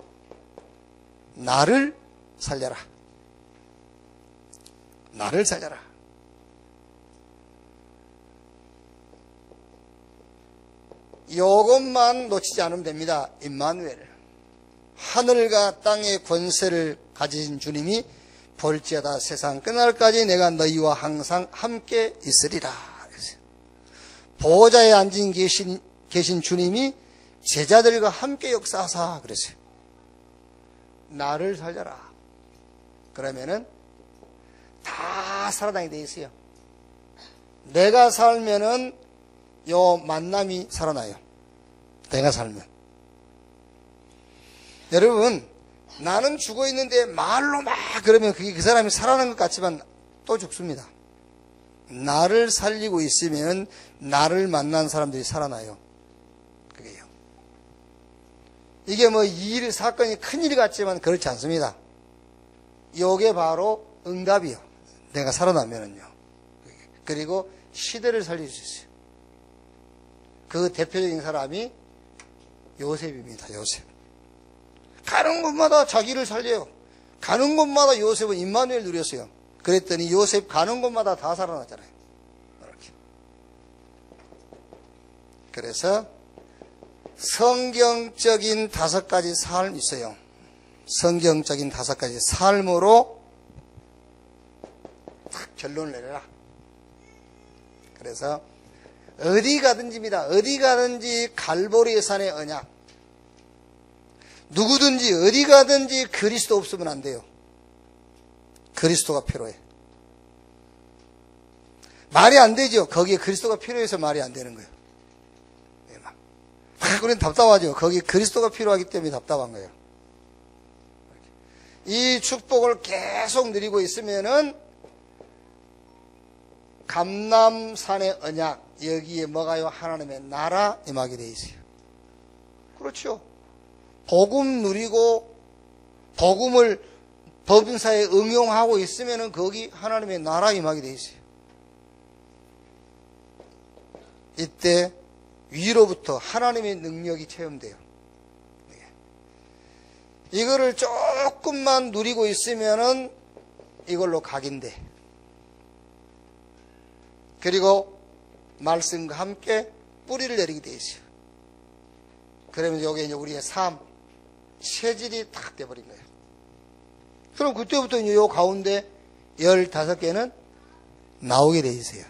나를 살려라. 나를 살려라. 요것만 놓치지 않으면 됩니다. 임마누엘. 하늘과 땅의 권세를 가지신 주님이 볼지어다 세상 끝날까지 내가 너희와 항상 함께 있으리라. 보호자에 앉은 계신 주님이 제자들과 함께 역사하사 그랬어요. 나를 살려라. 그러면은 다 살아나게 돼 있어요. 내가 살면은 요 만남이 살아나요. 내가 살면. 여러분, 나는 죽어 있는데 말로 막 그러면 그게 그 사람이 살아나는 것 같지만 또 죽습니다. 나를 살리고 있으면 나를 만난 사람들이 살아나요. 그게요. 이게 뭐 이 사건이 큰일 같지만 그렇지 않습니다. 이게 바로 응답이요. 내가 살아나면은요. 그리고 시대를 살릴 수 있어요. 그 대표적인 사람이 요셉입니다. 요셉. 가는 곳마다 자기를 살려요. 가는 곳마다 요셉은 임마누엘 누렸어요. 그랬더니 요셉 가는 곳마다 다 살아났잖아요. 이렇게. 그래서 성경적인 5가지 삶이 있어요. 성경적인 5가지 삶으로 딱 결론을 내려라. 그래서 어디 가든지입니다. 어디 가든지 갈보리의 산의 언약. 누구든지 어디 가든지 그리스도 없으면 안 돼요. 그리스도가 필요해. 말이 안 되죠. 거기에 그리스도가 필요해서 말이 안 되는 거예요. 우리는 답답하죠. 거기에 그리스도가 필요하기 때문에 답답한 거예요. 이 축복을 계속 누리고 있으면은 감람산의 언약, 여기에 뭐가요? 하나님의 나라 임하게 돼 있어요. 그렇죠. 복음 누리고 복음을 법인사에 응용하고 있으면은 거기 하나님의 나라 임하게 돼 있어요. 이때 위로부터 하나님의 능력이 체험돼요. 이거를 조금만 누리고 있으면은 이걸로 각인돼. 그리고 말씀과 함께 뿌리를 내리게 돼 있어요. 그러면 여기 이제 우리의 삶, 체질이 탁 돼버린 거예요. 그럼 그때부터 이제 요 가운데 15개는 나오게 돼 있어요.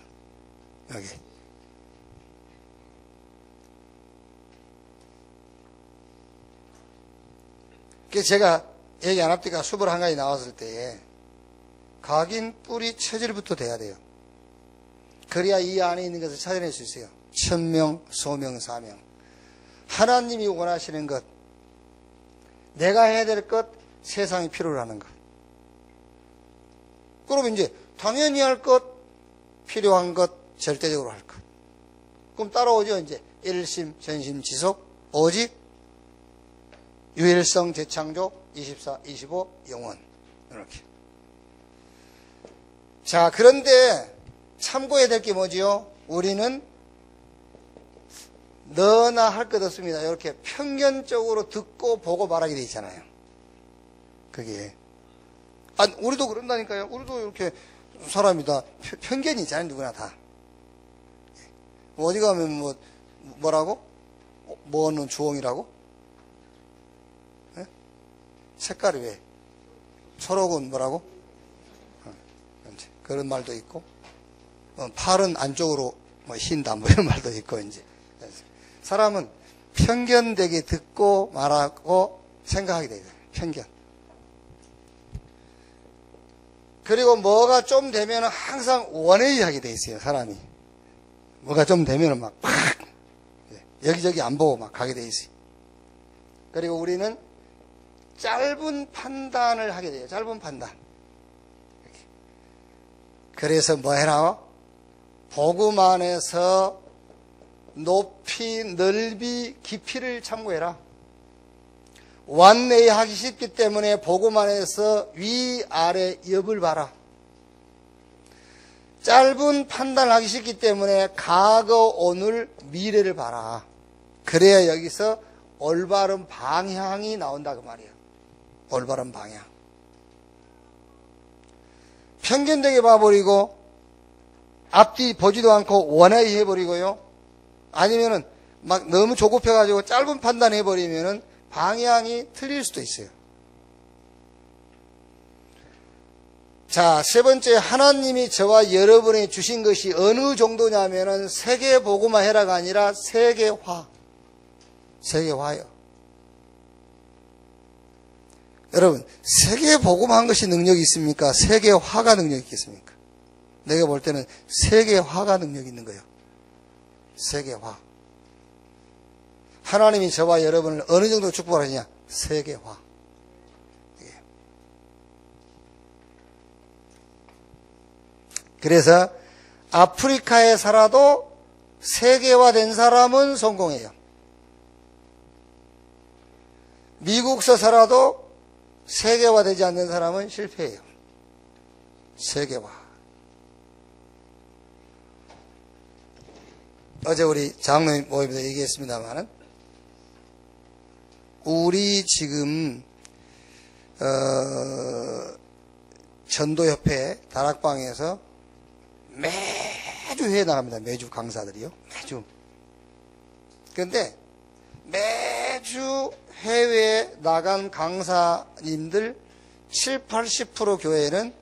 여기. 그래서 제가 얘기 안 합니까? 21가지 나왔을 때에 각인, 뿌리, 체질부터 돼야 돼요. 그래야 이 안에 있는 것을 찾아낼 수 있어요. 천명, 소명, 사명. 하나님이 원하시는 것, 내가 해야 될 것, 세상이 필요로 하는 것. 그러면 이제 당연히 할 것, 필요한 것, 절대적으로 할 것. 그럼 따라오죠. 이제 일심, 전심, 지속, 오직, 유일성, 재창조, 24, 25, 영원. 이렇게. 자, 그런데 참고해야 될 게 뭐지요? 우리는 너나 할 것 없습니다. 이렇게 편견적으로 듣고 보고 말하게 돼 있잖아요. 그게. 우리도 그런다니까요. 우리도 이렇게 사람이 다 편견이 있잖아요. 누구나 다. 어디 가면 뭐라고? 뭐는 주홍이라고? 네? 색깔이 왜? 초록은 뭐라고? 그런 말도 있고. 팔은 안쪽으로 흰다 뭐 이런 말도 있고 이제 사람은 편견되게 듣고 말하고 생각하게 돼요. 편견. 그리고 뭐가 좀 되면 항상 원웨이 하게 돼 있어요. 사람이 뭐가 좀 되면 막 여기저기 안 보고 막 가게 돼 있어요. 그리고 우리는 짧은 판단을 하게 돼요. 짧은 판단. 그래서 뭐 해라? 복음 안에서 높이, 넓이, 깊이를 참고해라. 완내하기 쉽기 때문에 복음 안에서 위, 아래, 옆을 봐라. 짧은 판단을 하기 쉽기 때문에 과거, 오늘, 미래를 봐라. 그래야 여기서 올바른 방향이 나온다 그 말이에요. 올바른 방향. 편견되게 봐버리고 앞뒤 보지도 않고 원하게 해버리고요. 아니면은 막 너무 조급해가지고 짧은 판단해버리면은 방향이 틀릴 수도 있어요. 자, 세 번째, 하나님이 저와 여러분에게 주신 것이 어느 정도냐면은 세계 보고만 해라가 아니라 세계화. 세계화요. 여러분, 세계 보고만 한 것이 능력이 있습니까? 세계화가 능력이 있겠습니까? 내가 볼 때는 세계화가 능력이 있는 거예요. 세계화. 하나님이 저와 여러분을 어느 정도 축복하시냐? 세계화. 그래서 아프리카에 살아도 세계화된 사람은 성공해요. 미국서 살아도 세계화되지 않는 사람은 실패해요. 세계화. 어제 우리 장로님 모임에서 얘기했습니다만은 우리 지금 전도협회 다락방에서 매주 회에 나갑니다. 매주 강사들이요. 매주. 그런데 매주 해외에 나간 강사님들 7, 80% 교회는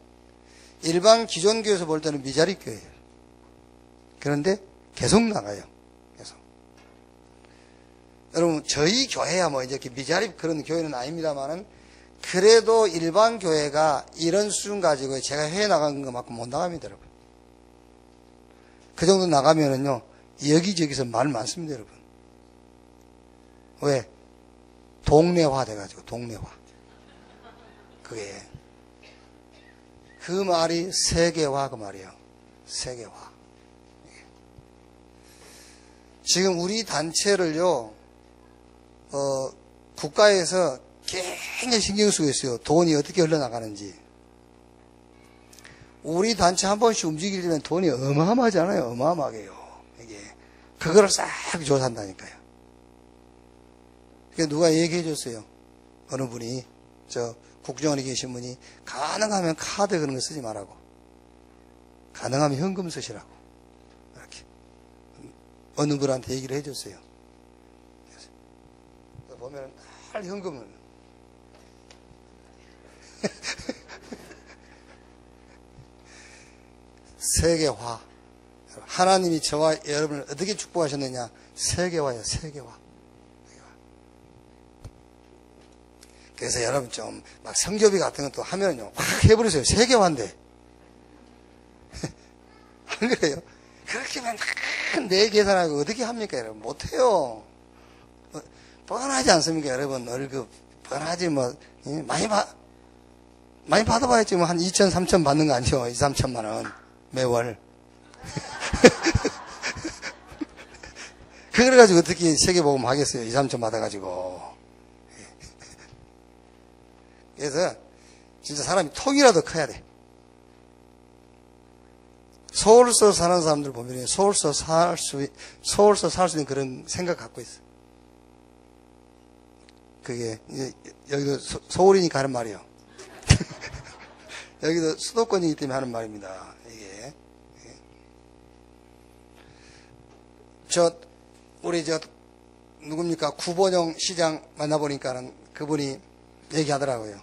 일반 기존 교회에서 볼 때는 미자립 교회예요. 그런데 계속 나가요. 계속. 여러분, 저희 교회야 뭐 이제 미자립 그런 교회는 아닙니다만은 그래도 일반 교회가 이런 수준 가지고 제가 해외 나간 것만큼 못 나갑니다, 여러분. 그 정도 나가면은요, 여기저기서 말 많습니다, 여러분. 왜? 동네화 돼가지고, 동네화. 그게. 그 말이 세계화 그 말이에요. 세계화. 지금 우리 단체를요, 국가에서 굉장히 신경 쓰고 있어요. 돈이 어떻게 흘러나가는지. 우리 단체 한 번씩 움직이려면 돈이 어마어마하잖아요. 어마어마하게요. 이게. 그거를 싹 조사한다니까요. 그게 누가 얘기해 줬어요. 어느 분이, 국정원에 계신 분이, 가능하면 카드 그런 거 쓰지 말라고. 가능하면 현금 쓰시라고. 이렇게. 어느 분한테 얘기를 해 줬어요. 보면, 날 현금을. 세계화. 하나님이 저와 여러분을 어떻게 축복하셨느냐? 세계화예요, 세계화. 그래서 여러분 좀 막 성교비 같은 것도 하면요, 확 해버리세요. 세계화인데. 안 그래요? 그렇게 하면 내 계산하고 어떻게 합니까, 여러분? 못해요. 뻔하지 않습니까, 여러분? 월급. 뻔하지, 뭐, 많이 받아봐야지, 뭐, 한 2천, 3천 받는 거 아니죠? 2, 3천만 원. 매월. 그래가지고 어떻게 세계복음 하겠어요? 2, 3천 받아가지고. 그래서 진짜 사람이 통이라도 커야 돼. 서울서 사는 사람들 보면 서울서 살 수 있는 그런 생각 갖고 있어. 그게 여기도 서울이니까 하는 말이에요. 여기도 수도권이기 때문에 하는 말입니다. 이게. 우리 누굽니까? 구본영 시장 만나보니까는 그분이 얘기하더라고요.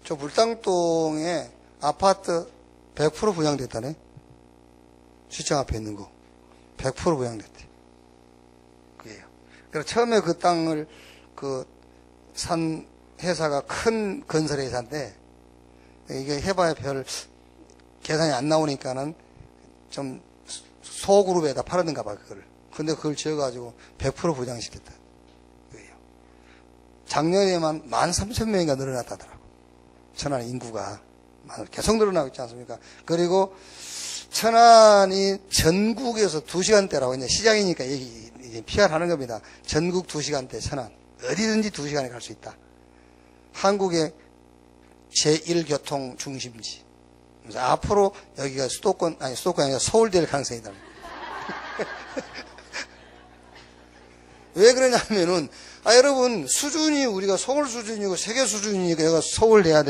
저 불당동에 아파트 100% 분양됐다네? 시청 앞에 있는 거. 100% 분양됐대. 그게요. 그래서 처음에 그 땅을 산 회사가 큰 건설 회사인데, 이게 해봐야 별 계산이 안 나오니까는 좀 소그룹에다 팔았는가 봐, 그거를. 근데 그걸 지어가지고 100% 부장시켰다. 그게요. 작년에만 13,000명인가 늘어났다더라고. 천안 인구가. 계속 늘어나고 있지 않습니까? 그리고 천안이 전국에서 2시간대라고, 이제 시장이니까 이제 PR 하는 겁니다. 전국 2시간대 천안. 어디든지 2시간에 갈 수 있다. 한국의 제1교통 중심지. 그래서 앞으로 여기가 수도권이 아니라 서울될 가능성이 있다. 왜 그러냐면은, 여러분, 수준이 우리가 서울 수준이고 세계 수준이니까 여기가 서울 돼야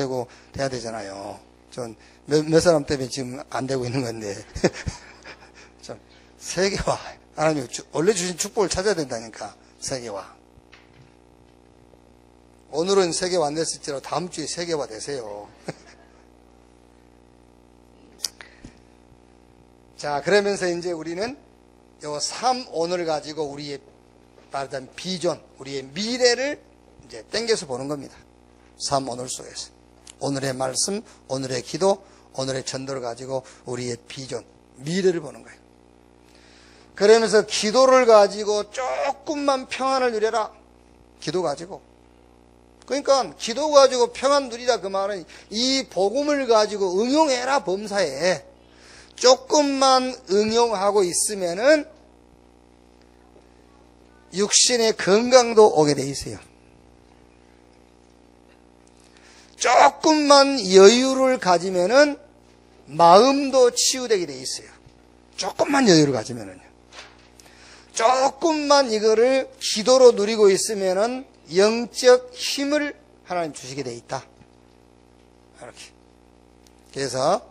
되잖아요. 전 몇 사람 때문에 지금 안 되고 있는 건데. 좀, 세계화. 하나님, 원래 주신 축복을 찾아야 된다니까, 세계화. 오늘은 세계화 안 됐을지라도 다음 주에 세계화 되세요. 자, 그러면서 이제 우리는 요 3오늘 가지고 우리의 말하자면 비전, 우리의 미래를 이제 땡겨서 보는 겁니다. 3오늘 속에서. 오늘의 말씀, 오늘의 기도, 오늘의 전도를 가지고 우리의 비전, 미래를 보는 거예요. 그러면서 기도를 가지고 조금만 평안을 누려라. 기도 가지고. 그러니까 기도 가지고 평안 누리라 그 말은 이 복음을 가지고 응용해라 범사에. 조금만 응용하고 있으면은 육신의 건강도 오게 돼 있어요. 조금만 여유를 가지면은 마음도 치유되게 돼 있어요. 조금만 여유를 가지면은요. 조금만 이거를 기도로 누리고 있으면은 영적 힘을 하나님 주시게 돼 있다. 이렇게. 그래서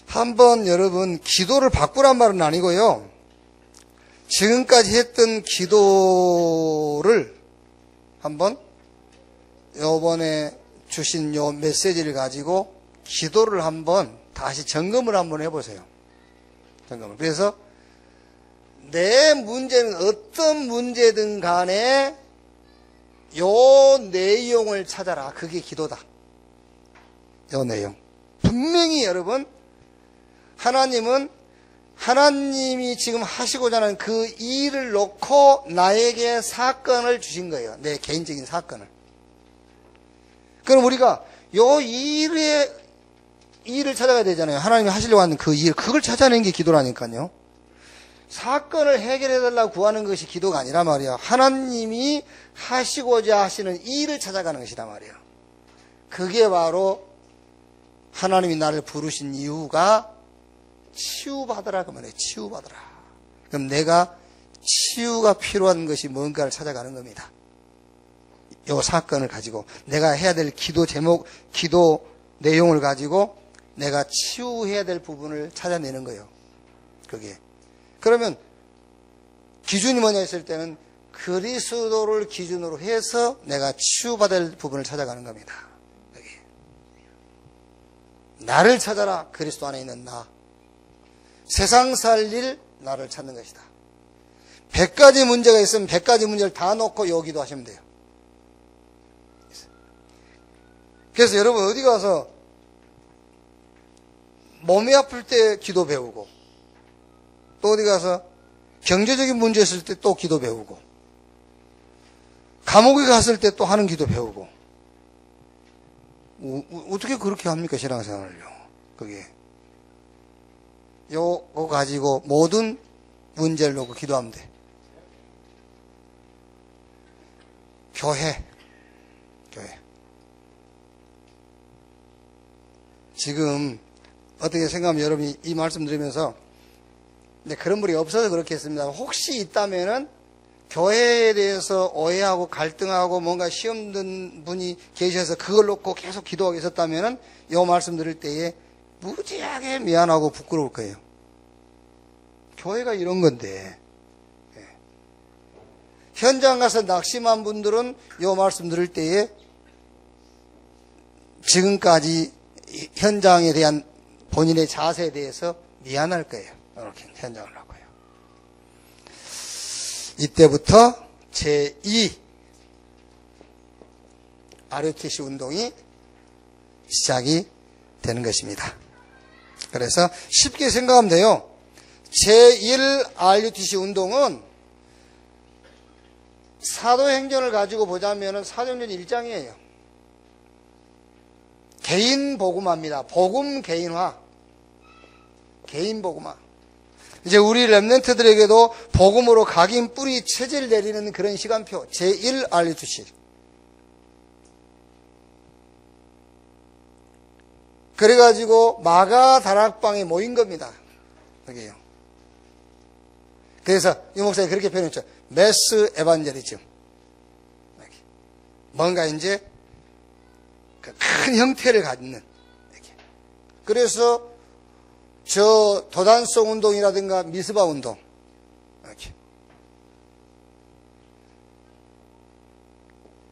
한번 여러분 기도를 바꾸란 말은 아니고요. 지금까지 했던 기도를 한번 요번에 주신 요 메시지를 가지고 기도를 한번 다시 점검을 한번 해보세요. 점검을. 그래서 내 문제는 어떤 문제든 간에 요 내용을 찾아라. 그게 기도다. 요 내용. 분명히 여러분 하나님은 하나님이 지금 하시고자 하는 그 일을 놓고 나에게 사건을 주신 거예요. 내 개인적인 사건을. 그럼 우리가 요 일을 찾아가야 되잖아요. 하나님이 하시려고 하는 그 일, 그걸 찾아내는 게 기도라니까요. 사건을 해결해달라고 구하는 것이 기도가 아니라 말이야. 하나님이 하시고자 하시는 일을 찾아가는 것이란 말이에요. 그게 바로 하나님이 나를 부르신 이유가 치유받으라 그 말이에요. 치유받으라. 그럼 내가 치유가 필요한 것이 뭔가를 찾아가는 겁니다. 이 사건을 가지고 내가 해야 될 기도 제목, 기도 내용을 가지고 내가 치유해야 될 부분을 찾아내는 거예요. 그게. 그러면 기준이 뭐냐 했을 때는 그리스도를 기준으로 해서 내가 치유받을 부분을 찾아가는 겁니다. 여기. 나를 찾아라. 그리스도 안에 있는 나. 세상 살릴 나를 찾는 것이다. 100가지 문제가 있으면 100가지 문제를 다 놓고 여기도 하시면 돼요. 그래서 여러분 어디 가서 몸이 아플 때 기도 배우고 또 어디 가서 경제적인 문제 있을 때 또 기도 배우고 감옥에 갔을 때 또 하는 기도 배우고 어떻게 그렇게 합니까? 신앙생활을요. 그게 요거 가지고 모든 문제를 놓고 기도하면 돼. 교회. 지금 어떻게 생각하면 여러분이 이 말씀 들으면서 그런 분이 없어서 그렇게 했습니다. 혹시 있다면은 교회에 대해서 오해하고 갈등하고 뭔가 시험 든 분이 계셔서 그걸 놓고 계속 기도하고 있었다면은 이 말씀 들을 때에 무지하게 미안하고 부끄러울 거예요. 교회가 이런 건데. 현장 가서 낙심한 분들은 이 말씀 들을 때에 지금까지 현장에 대한 본인의 자세에 대해서 미안할 거예요. 이렇게 현장을 하고요. 이때부터 제2 RUTC 운동이 시작이 되는 것입니다. 그래서 쉽게 생각하면 돼요. 제1 RUTC 운동은 사도행전을 가지고 보자면 사도행전 1장이에요. 개인 복음화입니다. 복음 개인화. 개인 복음화. 이제 우리 렘넌트들에게도 복음으로 각인 뿌리 체질 내리는 그런 시간표. 제1 RUTC. 그래가지고 마가 다락방에 모인 겁니다. 여기요. 그래서 이 목사님 그렇게 표현했죠. 매스 에반젤리즘. 뭔가 이제 큰 형태를 갖는. 그래서 저 도단성 운동이라든가 미스바 운동. 이렇게.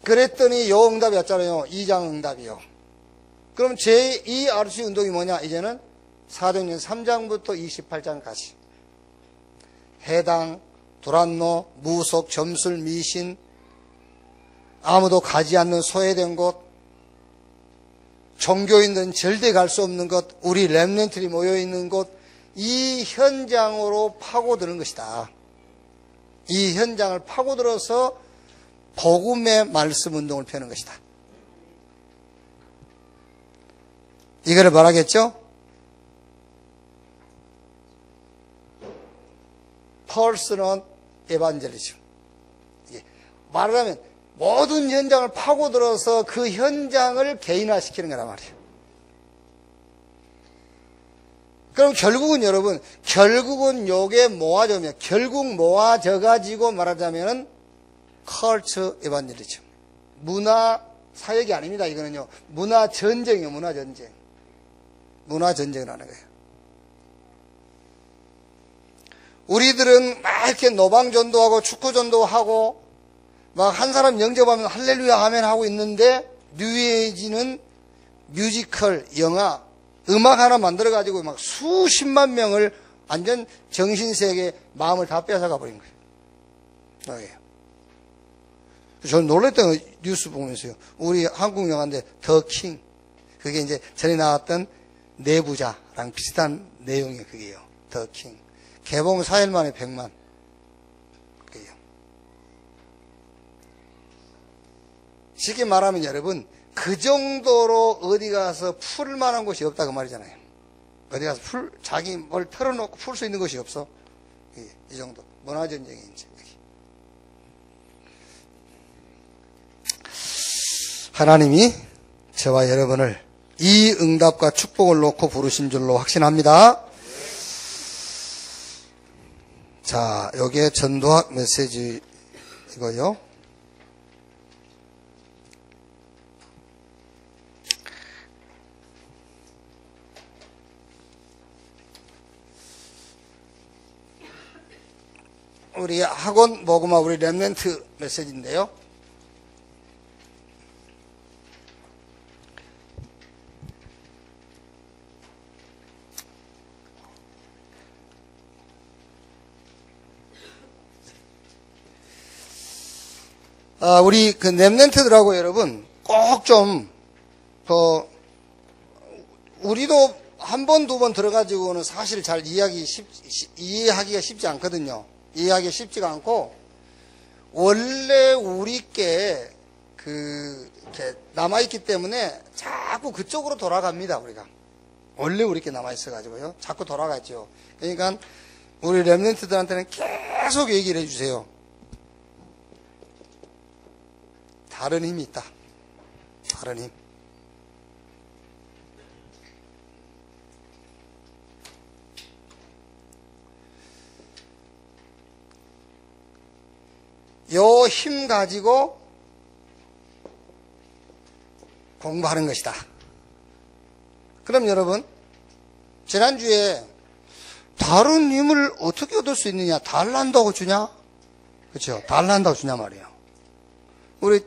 그랬더니 요 응답이 왔잖아요. 2장 응답이요. 그럼 제2 RC 운동이 뭐냐? 이제는 사도행전 3장부터 28장까지. 해당, 두란노, 무속, 점술, 미신, 아무도 가지 않는 소외된 곳, 종교인들은 절대 갈 수 없는 곳, 우리 렘넌트들이 모여있는 곳, 이 현장으로 파고드는 것이다. 이 현장을 파고들어서 복음의 말씀 운동을 펴는 것이다. 이거를 말하겠죠? 펄스는 에반젤리즘. 말하자면 모든 현장을 파고들어서 그 현장을 개인화시키는 거란 말이에요. 그럼 결국은 여러분, 요게 모아져면, 결국 모아져가지고 말하자면은 컬처 에반젤리즘. 문화 사역이 아닙니다. 이거는요. 문화 전쟁이에요. 문화 전쟁. 문화 전쟁을 하는 거예요. 우리들은 막 이렇게 노방전도하고 축구전도하고 막 한 사람 영접하면 할렐루야 하면 하고 있는데 뉴에이지는 뮤지컬, 영화, 음악 하나 만들어가지고 막 수십만 명을 완전 정신세계 마음을 다 뺏어가 버린 거예요. 저는 놀랬던 거 뉴스 보면서요. 우리 한국 영화인데 더 킹. 그게 이제 전에 나왔던 내부자랑 비슷한 내용이 그게요. 더 킹. 개봉 4일 만에 100만. 그게요. 쉽게 말하면 여러분, 그 정도로 어디 가서 풀 만한 곳이 없다 그 말이잖아요. 어디 가서 자기 뭘 털어놓고 풀 수 있는 곳이 없어. 이 정도. 문화전쟁이 이제. 하나님이 저와 여러분을 이 응답과 축복을 놓고 부르신 줄로 확신합니다. 자, 요게 전도학 메시지이고요. 우리 학원 모금화 우리 렘넌트 메시지인데요. 우리 그 렘넌트들하고 여러분 꼭 좀 우리도 한 번, 두 번 들어가지고는 사실 잘 이해하기가 쉽지 않거든요. 이해하기가 쉽지가 않고 원래 우리께 이렇게 남아있기 때문에 자꾸 그쪽으로 돌아갑니다. 우리가 원래 우리께 남아있어가지고요. 자꾸 돌아가죠. 그러니까 우리 렘넌트들한테는 계속 얘기를 해주세요. 다른 힘이 있다. 다른 힘. 요 힘 가지고 공부하는 것이다. 그럼 여러분, 지난주에 다른 힘을 어떻게 얻을 수 있느냐? 달란다고 주냐? 그렇죠? 달란다고 주냐 말이에요. 우리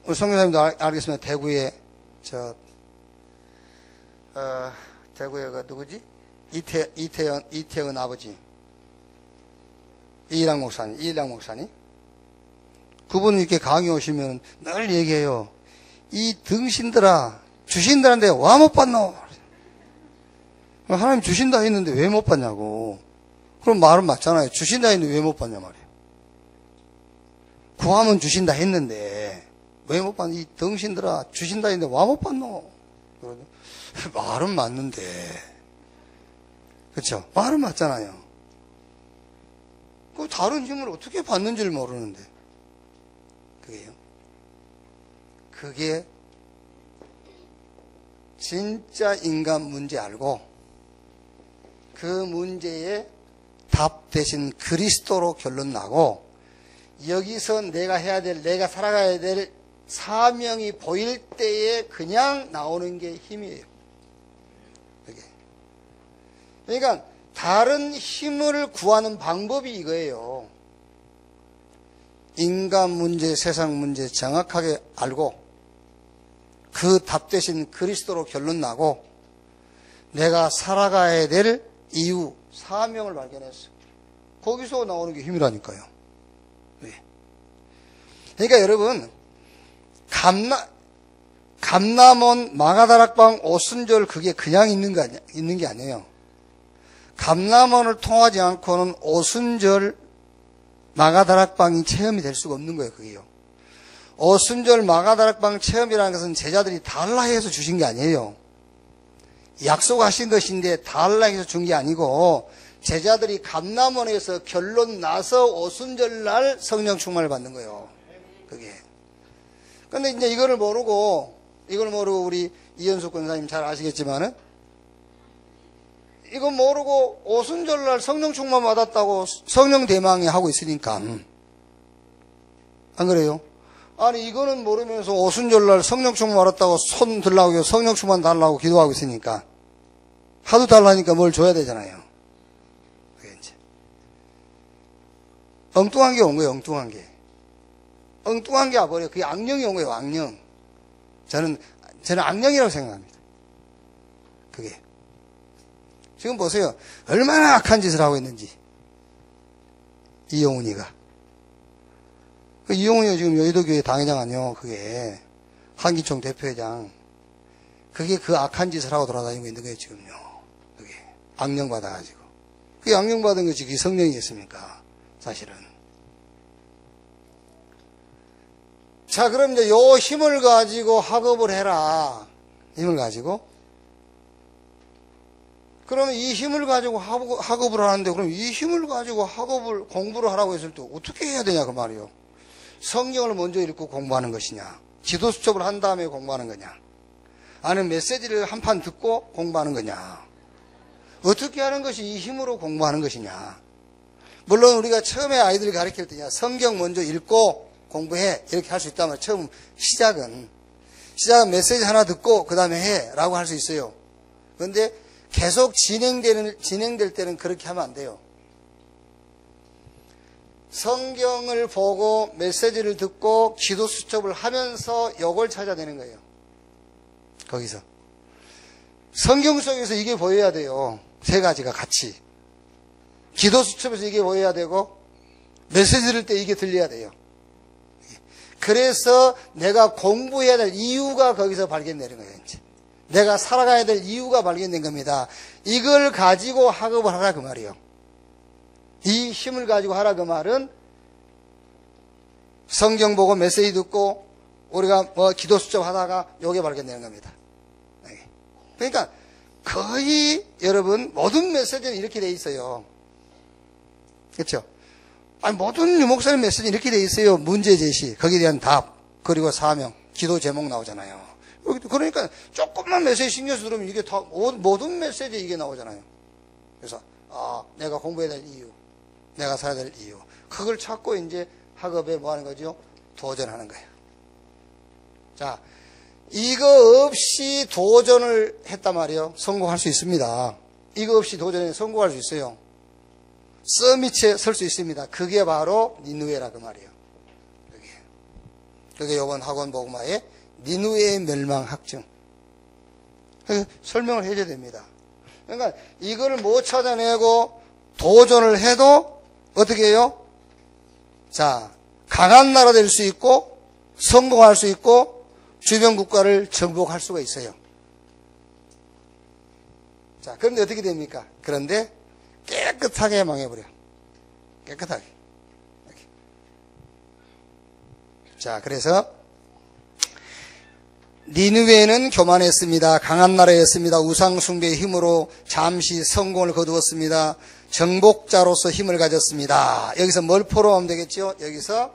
성교사님도 알겠습니다. 대구에 대구에 누구지? 이태원 아버지 이일학 목사님. 그분이 이렇게 강의 오시면 늘 얘기해요. 이 등신들아, 주신다는데 와 못 받노? 하나님 주신다 했는데 왜 못 받냐고. 그럼 말은 맞잖아요. 주신다 했는데 왜 못 받냐 말이에요. 구하면 주신다 했는데 왜 못 받니? 이 등신들아, 주신다 했는데 와 못 받노? 말은 맞는데. 그렇죠? 말은 맞잖아요. 그 다른 힘을 어떻게 받는지를 모르는데. 그게 진짜 인간 문제 알고 그 문제에 답 대신 그리스도로 결론 나고 여기서 내가 해야 될, 내가 살아가야 될 사명이 보일 때에 그냥 나오는 게 힘이에요. 그게. 그러니까 다른 힘을 구하는 방법이 이거예요. 인간 문제, 세상 문제 정확하게 알고 그 답 대신 그리스도로 결론 나고 내가 살아가야 될 이유, 사명을 발견했어. 거기서 나오는 게 힘이라니까요. 네. 그러니까 여러분, 감남원, 마가다락방, 오순절 그게 그냥 있는 게 아니에요. 감남원을 통하지 않고는 오순절, 마가다락방이 체험이 될 수가 없는 거예요, 그게요. 오순절 마가다락방 체험이라는 것은 제자들이 달라 해서 주신 게 아니에요. 약속하신 것인데 달라 해서 준 게 아니고 제자들이 감남원에서 결론 나서 오순절 날 성령 충만을 받는 거예요. 그게. 근데 이제 이걸 모르고 우리 이현숙 권사님 잘 아시겠지만은 이거 모르고 오순절 날 성령 충만 받았다고 성령 대망이 하고 있으니까 안 그래요? 아니 이거는 모르면서 오순절 날 성령 충만 받았다고 손 들라고 성령 충만 달라고 기도하고 있으니까 하도 달라니까 뭘 줘야 되잖아요. 그게 이제 엉뚱한 게 온 거예요. 엉뚱한 게 와버려요. 그게 악령이 온 거예요. 악령. 저는 악령이라고 생각합니다. 그게. 지금 보세요. 얼마나 악한 짓을 하고 있는지. 이용훈이가. 이용훈이가 지금 여의도교회 당회장 아니요. 그게. 한기총 대표회장. 그게 그 악한 짓을 하고 돌아다니고 있는 거예요, 지금요. 그게. 악령 받아가지고. 그게 악령 받은 것이 그게 성령이겠습니까? 사실은. 자, 그럼 이제 요 힘을 가지고 학업을 해라. 힘을 가지고. 그러면 이 힘을 가지고 학업을 하는데, 그럼 이 힘을 가지고 공부를 하라고 했을 때 어떻게 해야 되냐, 그 말이요. 성경을 먼저 읽고 공부하는 것이냐. 지도 수첩을 한 다음에 공부하는 거냐. 아니면 메시지를 한 판 듣고 공부하는 거냐. 어떻게 하는 것이 이 힘으로 공부하는 것이냐. 물론 우리가 처음에 아이들 가르칠 때냐, 성경 먼저 읽고 공부해. 이렇게 할 수 있다면 처음 시작은 메시지 하나 듣고 그 다음에 해. 라고 할 수 있어요. 그런데 계속 진행될 때는 그렇게 하면 안 돼요. 성경을 보고 메시지를 듣고 기도 수첩을 하면서 요걸 찾아내는 거예요. 거기서. 성경 속에서 이게 보여야 돼요. 세 가지가 같이. 기도 수첩에서 이게 보여야 되고 메시지 들을 때 이게 들려야 돼요. 그래서 내가 공부해야 될 이유가 거기서 발견되는 거예요. 이제. 내가 살아가야 될 이유가 발견된 겁니다. 이걸 가지고 학업을 하라 그 말이에요. 이 힘을 가지고 하라 그 말은 성경 보고 메시지 듣고 우리가 기도 수첩 하다가 요게 발견되는 겁니다. 그러니까 거의 여러분 모든 메시지는 이렇게 돼 있어요. 그렇죠? 아니 모든 유목사님 메시지는 이렇게 돼 있어요. 문제 제시, 거기에 대한 답, 그리고 사명, 기도 제목 나오잖아요. 그러니까 조금만 메시지 신경 쓰 들으면 이게 다 모든 메시지에 이게 나오잖아요. 그래서 내가 공부해야 될 이유, 내가 살아야 될 이유, 그걸 찾고 이제 학업에 뭐 하는 거죠? 도전하는 거예요. 자, 이거 없이 도전을 했단 말이에요. 성공할 수 있습니다. 이거 없이 도전에 성공할 수 있어요. 서밋에 설 수 있습니다. 그게 바로 니느웨라 그 말이에요. 그게 이번 학원 복음화의 니느웨의 멸망 학증. 설명을 해줘야 됩니다. 그러니까 이걸 못 찾아내고 도전을 해도 어떻게 해요? 자, 강한 나라 될 수 있고 성공할 수 있고 주변 국가를 정복할 수가 있어요. 자, 그런데 어떻게 됩니까? 그런데 깨끗하게 망해버려. 깨끗하게. 이렇게. 자, 그래서 니느웨는 교만했습니다. 강한 나라였습니다. 우상숭배의 힘으로 잠시 성공을 거두었습니다. 정복자로서 힘을 가졌습니다. 여기서 뭘 풀어오면 되겠죠? 여기서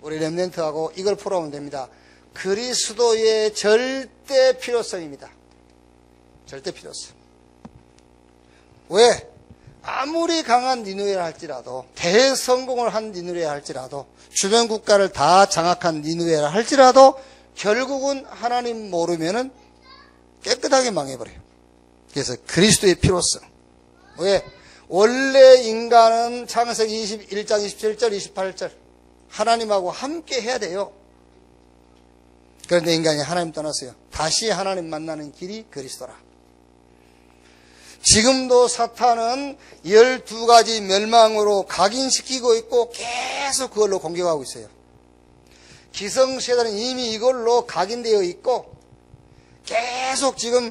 우리 렘넌트하고 이걸 풀어오면 됩니다. 그리스도의 절대 필요성입니다. 절대 필요성. 왜? 아무리 강한 니느웨라 할지라도, 대성공을 한 니느웨라 할지라도, 주변 국가를 다 장악한 니느웨라 할지라도 결국은 하나님 모르면은 깨끗하게 망해버려요. 그래서 그리스도의 필요성. 왜? 원래 인간은 창세기 21장 27절 28절 하나님하고 함께 해야 돼요. 그런데 인간이 하나님 떠났어요. 다시 하나님 만나는 길이 그리스도라. 지금도 사탄은 12가지 멸망으로 각인시키고 있고 계속 그걸로 공격하고 있어요. 기성세대는 이미 이걸로 각인되어 있고 계속 지금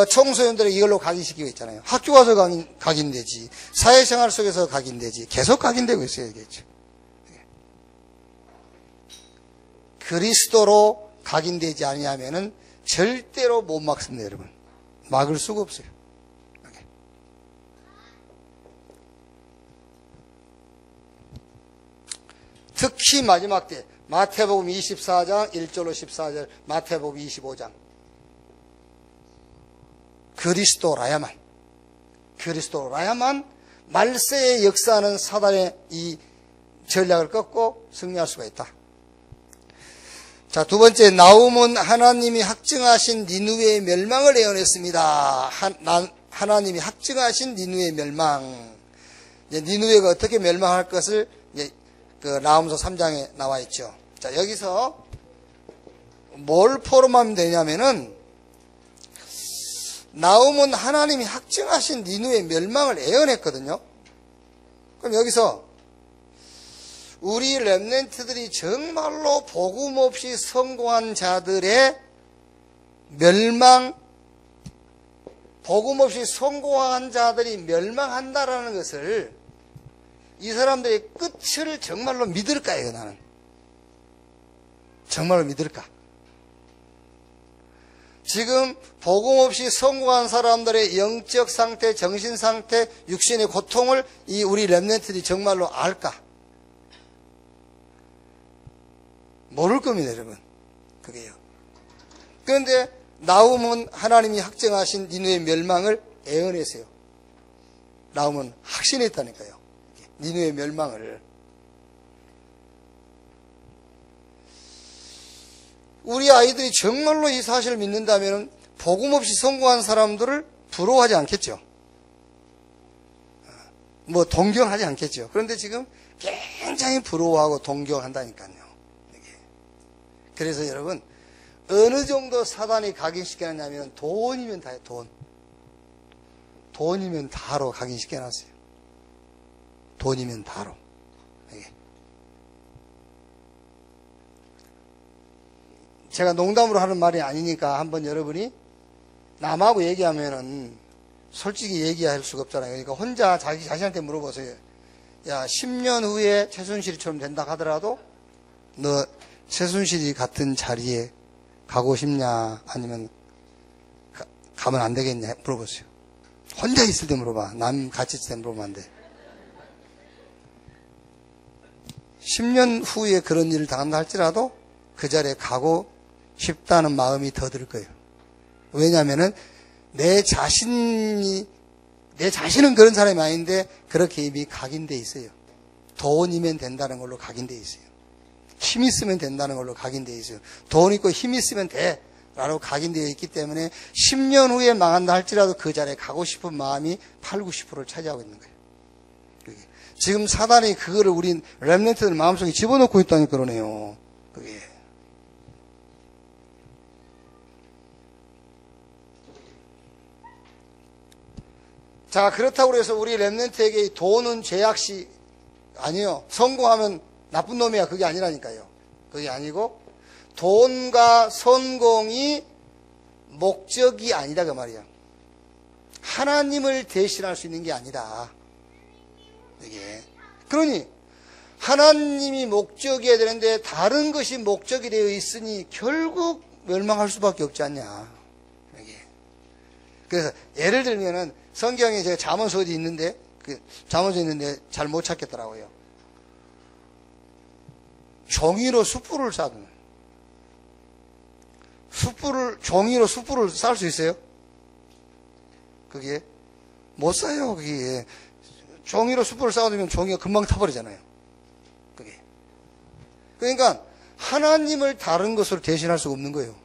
청소년들을 이걸로 각인시키고 있잖아요. 학교 가서 각인되지, 사회생활 속에서 각인되지, 계속 각인되고 있어요. 이게. 그리스도로 각인되지 아니하면은 절대로 못 막습니다, 여러분. 막을 수가 없어요. 특히 마지막 때 마태복음 24장 1절로 14절, 마태복음 25장. 그리스도라야만 말세에 역사하는 사단의 이 전략을 꺾고 승리할 수가 있다. 자, 두 번째, 나훔은 하나님이 확증하신 니느웨의 멸망을 예언했습니다. 하나님이 확증하신 니느웨의 멸망. 니느웨가 어떻게 멸망할 것을 그 나훔서 3장에 나와 있죠. 자, 여기서 뭘 포럼하면 되냐면은, 나훔은 하나님이 확증하신 니느웨의 멸망을 예언했거든요. 그럼 여기서 우리 렘넌트들이 정말로 복음 없이 성공한 자들의 멸망, 복음 없이 성공한 자들이 멸망한다라는 것을 이 사람들의 끝을 정말로 믿을까요, 나는? 정말로 믿을까? 지금 복음 없이 성공한 사람들의 영적 상태, 정신 상태, 육신의 고통을 이 우리 렘넌트들이 정말로 알까? 모를 겁니다, 여러분. 그게요. 그런데 나훔은 하나님이 확정하신 니느웨의 멸망을 예언했어요. 나훔은 확신했다니까요. 니느웨의 멸망을. 우리 아이들이 정말로 이 사실을 믿는다면 복음 없이 성공한 사람들을 부러워하지 않겠죠. 뭐 동경하지 않겠죠. 그런데 지금 굉장히 부러워하고 동경한다니까요. 그래서 여러분, 어느 정도 사단이 각인시켜놨냐면 돈이면 다예요. 돈이면 다로 각인시켜놨어요. 돈이면 다로. 제가 농담으로 하는 말이 아니니까 한번 여러분이 남하고 얘기하면은 솔직히 얘기할 수가 없잖아요. 그러니까 혼자 자기 자신한테 물어보세요. 야, 10년 후에 최순실이처럼 된다 하더라도 너 최순실이 같은 자리에 가고 싶냐, 아니면 가면 안 되겠냐 물어보세요. 혼자 있을 때 물어봐. 남 같이 있을 때 물어보면 안 돼. 10년 후에 그런 일을 당한다 할지라도 그 자리에 가고 싶다는 마음이 더 들 거예요. 왜냐하면은 내 자신은 그런 사람이 아닌데 그렇게 이미 각인되어 있어요. 돈이면 된다는 걸로 각인되어 있어요. 힘 있으면 된다는 걸로 각인되어 있어요. 돈 있고 힘 있으면 돼 라고 각인되어 있기 때문에 10년 후에 망한다 할지라도 그 자리에 가고 싶은 마음이 8, 90%를 차지하고 있는 거예요. 지금 사단이 그거를 우리 렘넌트들 마음속에 집어넣고 있다니 그러네요. 그게. 자, 그렇다고 해서 우리 렘넌트에게 돈은 죄악시 아니요. 성공하면 나쁜 놈이야. 그게 아니라니까요. 그게 아니고 돈과 성공이 목적이 아니다 그 말이야. 하나님을 대신할 수 있는 게 아니다. 이게. 그러니 하나님이 목적이어야 되는데 다른 것이 목적이 되어 있으니 결국 멸망할 수밖에 없지 않냐. 이게. 그래서 예를 들면은 성경에 제가 잠언서도 있는데 잠언서 있는데 잘 못 찾겠더라고요. 종이로 숯불을 쌓는. 종이로 숯불을 쌓을 수 있어요? 그게 못 쌓아요. 그게 종이로 숯불을 쌓아두면 종이가 금방 타버리잖아요. 그게. 그러니까 하나님을 다른 것으로 대신할 수가 없는 거예요.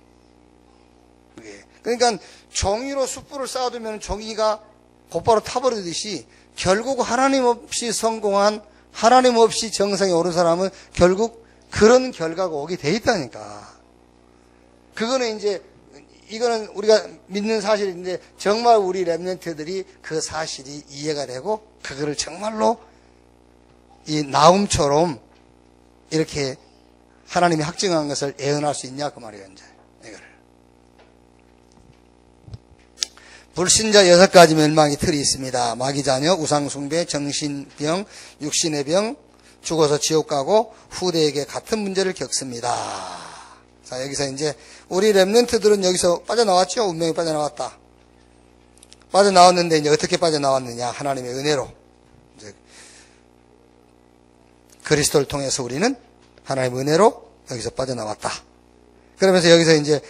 그게. 그러니까 종이로 숯불을 쌓아두면 종이가 곧바로 타버리듯이 결국 하나님 없이 성공한 하나님 없이 정상에 오른 사람은 결국 그런 결과가 오게 돼 있다니까. 그거는 이제 이거는 우리가 믿는 사실인데 정말 우리 렘넌트들이 그 사실이 이해가 되고 그거를 정말로 이 나움처럼 이렇게 하나님이 확증한 것을 예언할 수 있냐 그 말이에요. 이제 이거를 불신자 6가지 멸망의 틀이 있습니다. 마귀자녀, 우상숭배, 정신병, 육신의 병, 죽어서 지옥 가고 후대에게 같은 문제를 겪습니다. 자, 여기서 이제 우리 렘넌트들은 여기서 빠져나왔죠. 운명이 빠져나왔다. 빠져나왔는데 이제 어떻게 빠져나왔느냐? 하나님의 은혜로 이제 그리스도를 통해서 우리는 하나님의 은혜로 여기서 빠져나왔다. 그러면서 여기서 이제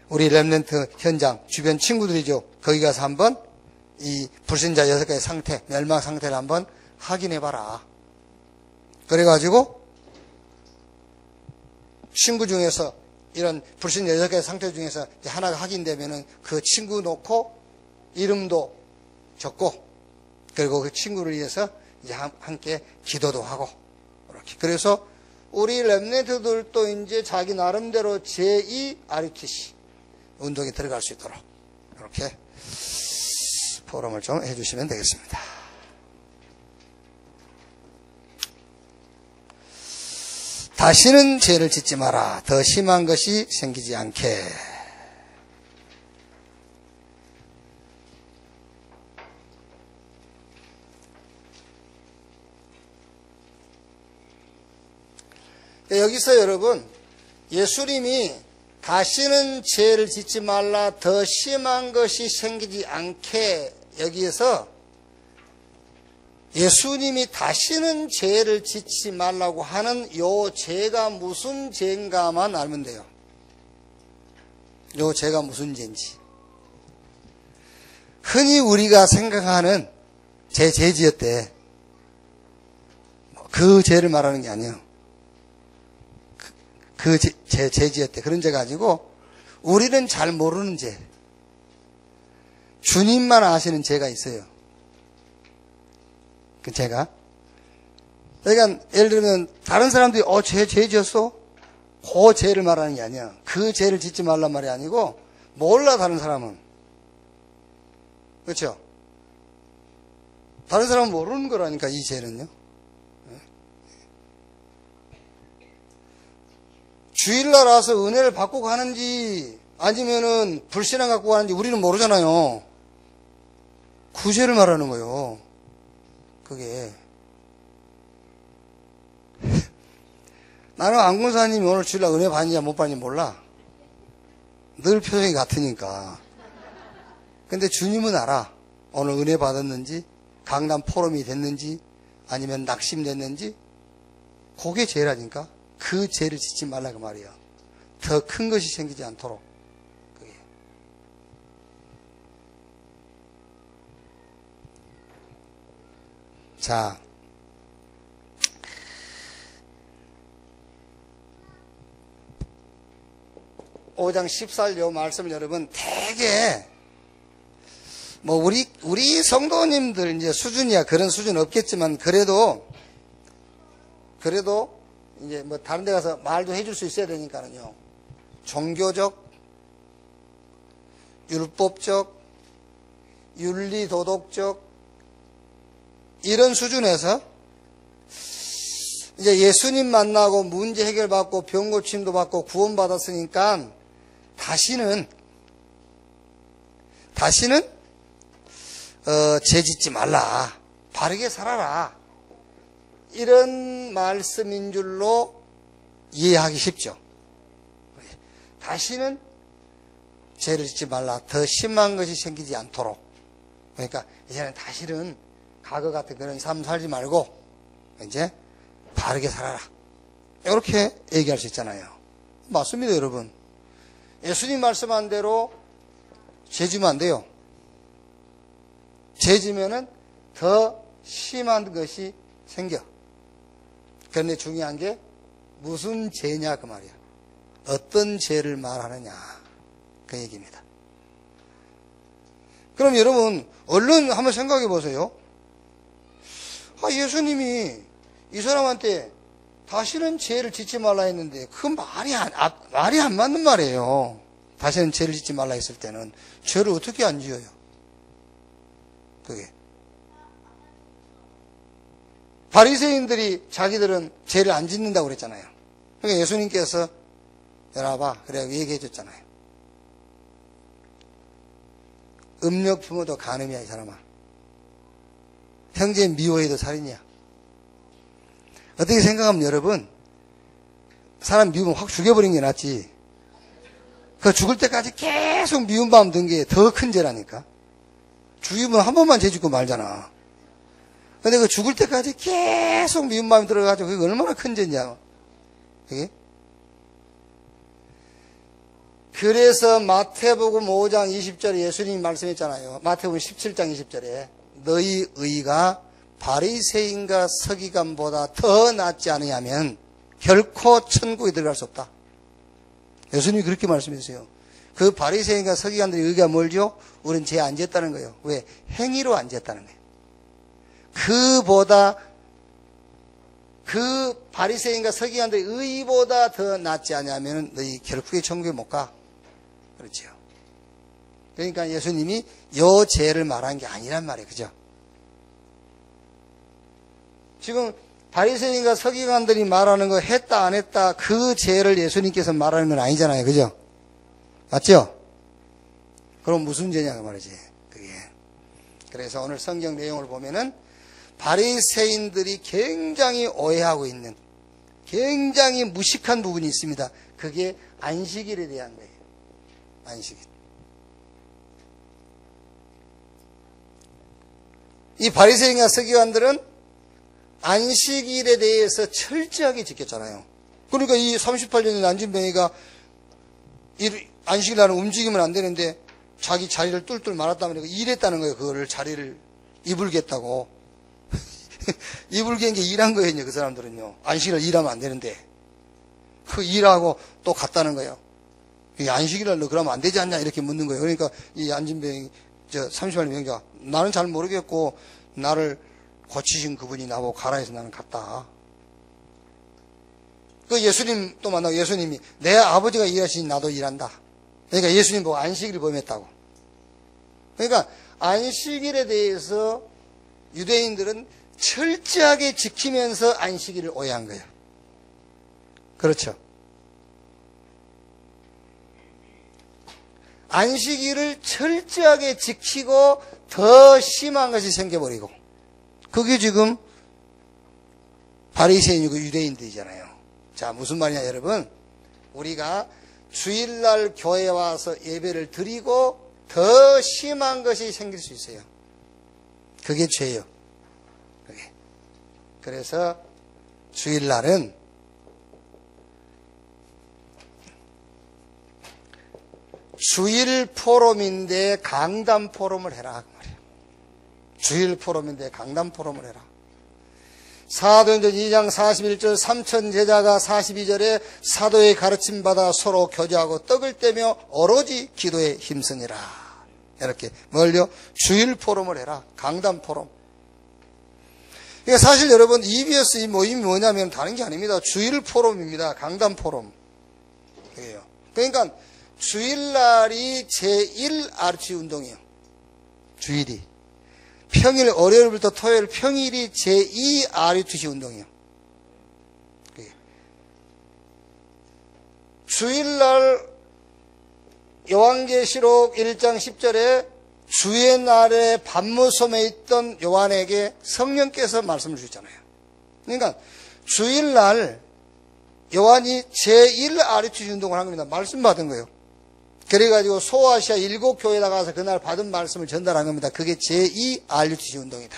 우리 렘넌트 현장 주변 친구들이죠. 거기 가서 한번 이 불신자 6가지 상태, 멸망 상태를 한번 확인해봐라. 그래가지고 친구 중에서 이런 불신자 6가지 상태 중에서 하나가 확인되면은 그 친구 놓고 이름도 적고 그리고 그 친구를 위해서 이제 함께 기도도 하고 이렇게. 그래서 우리 렘넌트들도 이제 자기 나름대로 제2 RUTC 운동에 들어갈 수 있도록 이렇게 포럼을 좀 해주시면 되겠습니다. 다시는 죄를 짓지 마라. 더 심한 것이 생기지 않게. 여기서 여러분 예수님이 다시는 죄를 짓지 말라 더 심한 것이 생기지 않게 여기에서 예수님이 다시는 죄를 짓지 말라고 하는 요 죄가 무슨 죄인가만 알면 돼요. 요 죄가 무슨 죄인지. 흔히 우리가 생각하는 제 죄지었대. 그 죄를 말하는 게 아니에요. 그 죄지었대. 그런 죄가 아니고 우리는 잘 모르는 죄. 주님만 아시는 죄가 있어요. 그 죄가. 그러니까 예를 들면 다른 사람들이 죄 지었어? 그 죄를 말하는 게 아니야. 그 죄를 짓지 말란 말이 아니고 몰라 다른 사람은. 그렇죠? 다른 사람은 모르는 거라니까 이 죄는요. 주일날 와서 은혜를 받고 가는지 아니면은 불신앙 갖고 가는지 우리는 모르잖아요. 그 죄를 말하는 거예요. 그게. 나는 안 권사님이 오늘 주일날 은혜 받는지 못 받는지 몰라. 늘 표정이 같으니까. 근데 주님은 알아. 오늘 은혜 받았는지, 강남 포럼이 됐는지, 아니면 낙심됐는지, 그게 죄라니까. 그 죄를 짓지 말라 그 말이야. 더 큰 것이 생기지 않도록. 그게. 자, 5장 14절 말씀을 여러분 되게 뭐 우리 성도님들 이제 수준이야 그런 수준 없겠지만 그래도 이제 뭐 다른 데 가서 말도 해줄 수 있어야 되니까는요. 종교적, 율법적, 윤리도덕적 이런 수준에서 이제 예수님 만나고 문제 해결받고 병 고침도 받고 구원받았으니까 다시는 죄 짓지 말라. 바르게 살아라. 이런 말씀인 줄로 이해하기 쉽죠. 다시는 죄를 짓지 말라. 더 심한 것이 생기지 않도록. 그러니까 이제는 다시는 과거 같은 그런 삶 살지 말고 이제 바르게 살아라. 이렇게 얘기할 수 있잖아요. 맞습니다, 여러분. 예수님 말씀한 대로 죄 지면 안 돼요. 죄 지면은 더 심한 것이 생겨. 그런데 중요한 게 무슨 죄냐 그 말이야. 어떤 죄를 말하느냐 그 얘기입니다. 그럼 여러분 얼른 한번 생각해 보세요. 예수님이 이 사람한테 다시는 죄를 짓지 말라 했는데 그 말이 안 맞는 말이에요. 다시는 죄를 짓지 말라 했을 때는 죄를 어떻게 안 지어요? 그게. 바리새인들이 자기들은 죄를 안 짓는다고 그랬잖아요. 그러니까 예수님께서 열어봐. 그래 얘기해 줬잖아요. 음력 부모도 간음이야, 이 사람아. 형제 미워해도 살인이야. 어떻게 생각하면 여러분, 사람 미우면 확 죽여버린 게 낫지. 그 죽을 때까지 계속 미운 마음 든 게 더 큰 죄라니까. 죽이면 한 번만 죄 짓고 말잖아. 근데 그 죽을 때까지 계속 미운 마음이 들어가지고 그게 얼마나 큰 죄냐. 그게? 그래서 마태복음 5장 20절에 예수님이 말씀했잖아요. 마태복음 17장 20절에 너희 의가 바리새인과 서기관보다 더 낫지 않으냐면 결코 천국에 들어갈 수 없다. 예수님이 그렇게 말씀했어요. 그 바리새인과 서기관들의 의가 뭘죠? 우리는 죄 안 지었다는 거예요. 왜? 행위로 안 지었다는 거예요. 그 바리새인과 서기관들의 의보다 더 낫지 않냐면 너희 결국에 천국에 못 가. 그렇죠. 그러니까 예수님이 요 죄를 말한 게 아니란 말이에요. 그죠? 지금 바리새인과 서기관들이 말하는 거 했다 안 했다 그 죄를 예수님께서 말하는 건 아니잖아요. 그죠? 맞죠? 그럼 무슨 죄냐 그 말이지. 그게. 그래서 오늘 성경 내용을 보면은 바리새인들이 굉장히 오해하고 있는 굉장히 무식한 부분이 있습니다. 그게 안식일에 대한 거예요. 안식일. 이 바리새인과 서기관들은 안식일에 대해서 철저하게 지켰잖아요. 그러니까 이 38년의 난진뱅이가 안식일 날은 움직이면 안 되는데 자기 자리를 뚫뚫 말았다면 일했다는 거예요. 그거를 자리를 이불겠다고. 이불개인 게 일한 거예요. 그 사람들은요. 안식일을 일하면 안 되는데 그 일하고 또 갔다는 거예요. 안식일날 너 그러면 안 되지 않냐 이렇게 묻는 거예요. 그러니까 이 안진뱅이 38년 병자가 나는 잘 모르겠고 나를 고치신 그분이 나보고 가라 해서 나는 갔다. 그 예수님 또 만나고 예수님이 내 아버지가 일하시니 나도 일한다. 그러니까 예수님 보고 안식일을 범했다고. 그러니까 안식일에 대해서 유대인들은 철저하게 지키면서 안식일을 오해한 거예요. 그렇죠. 안식일을 철저하게 지키고 더 심한 것이 생겨버리고 그게 지금 바리새인이고 유대인들이잖아요. 자, 무슨 말이냐 여러분. 우리가 주일날 교회에 와서 예배를 드리고 더 심한 것이 생길 수 있어요. 그게 죄예요. 그게. 그래서 주일날은 주일 포럼인데 강단 포럼을 해라. 그 말이에요. 주일 포럼인데 강단 포럼을 해라. 사도행전 2장 41절 3천 제자가 42절에 사도의 가르침 받아 서로 교제하고 떡을 떼며 오로지 기도에 힘쓰니라. 이렇게 뭘요? 주일 포럼을 해라. 강단 포럼. 그러니까 사실 여러분 EBS 이 모임이 뭐냐면 다른 게 아닙니다. 주일 포럼입니다. 강단 포럼. 그러니까 주일날이 제1RT 운동이에요. 주일이. 평일, 월요일부터 토요일, 평일이 제2RUTC 운동이에요. 주일날 요한계시록 1장 10절에 주의 날에 밤무섬에 있던 요한에게 성령께서 말씀을 주셨잖아요. 그러니까 주일날 요한이 제1RUTC 운동을 한 겁니다. 말씀 받은 거예요. 그래가지고 소아시아 7교회에 나가서 그날 받은 말씀을 전달한 겁니다. 그게 제2RUTC 운동이다.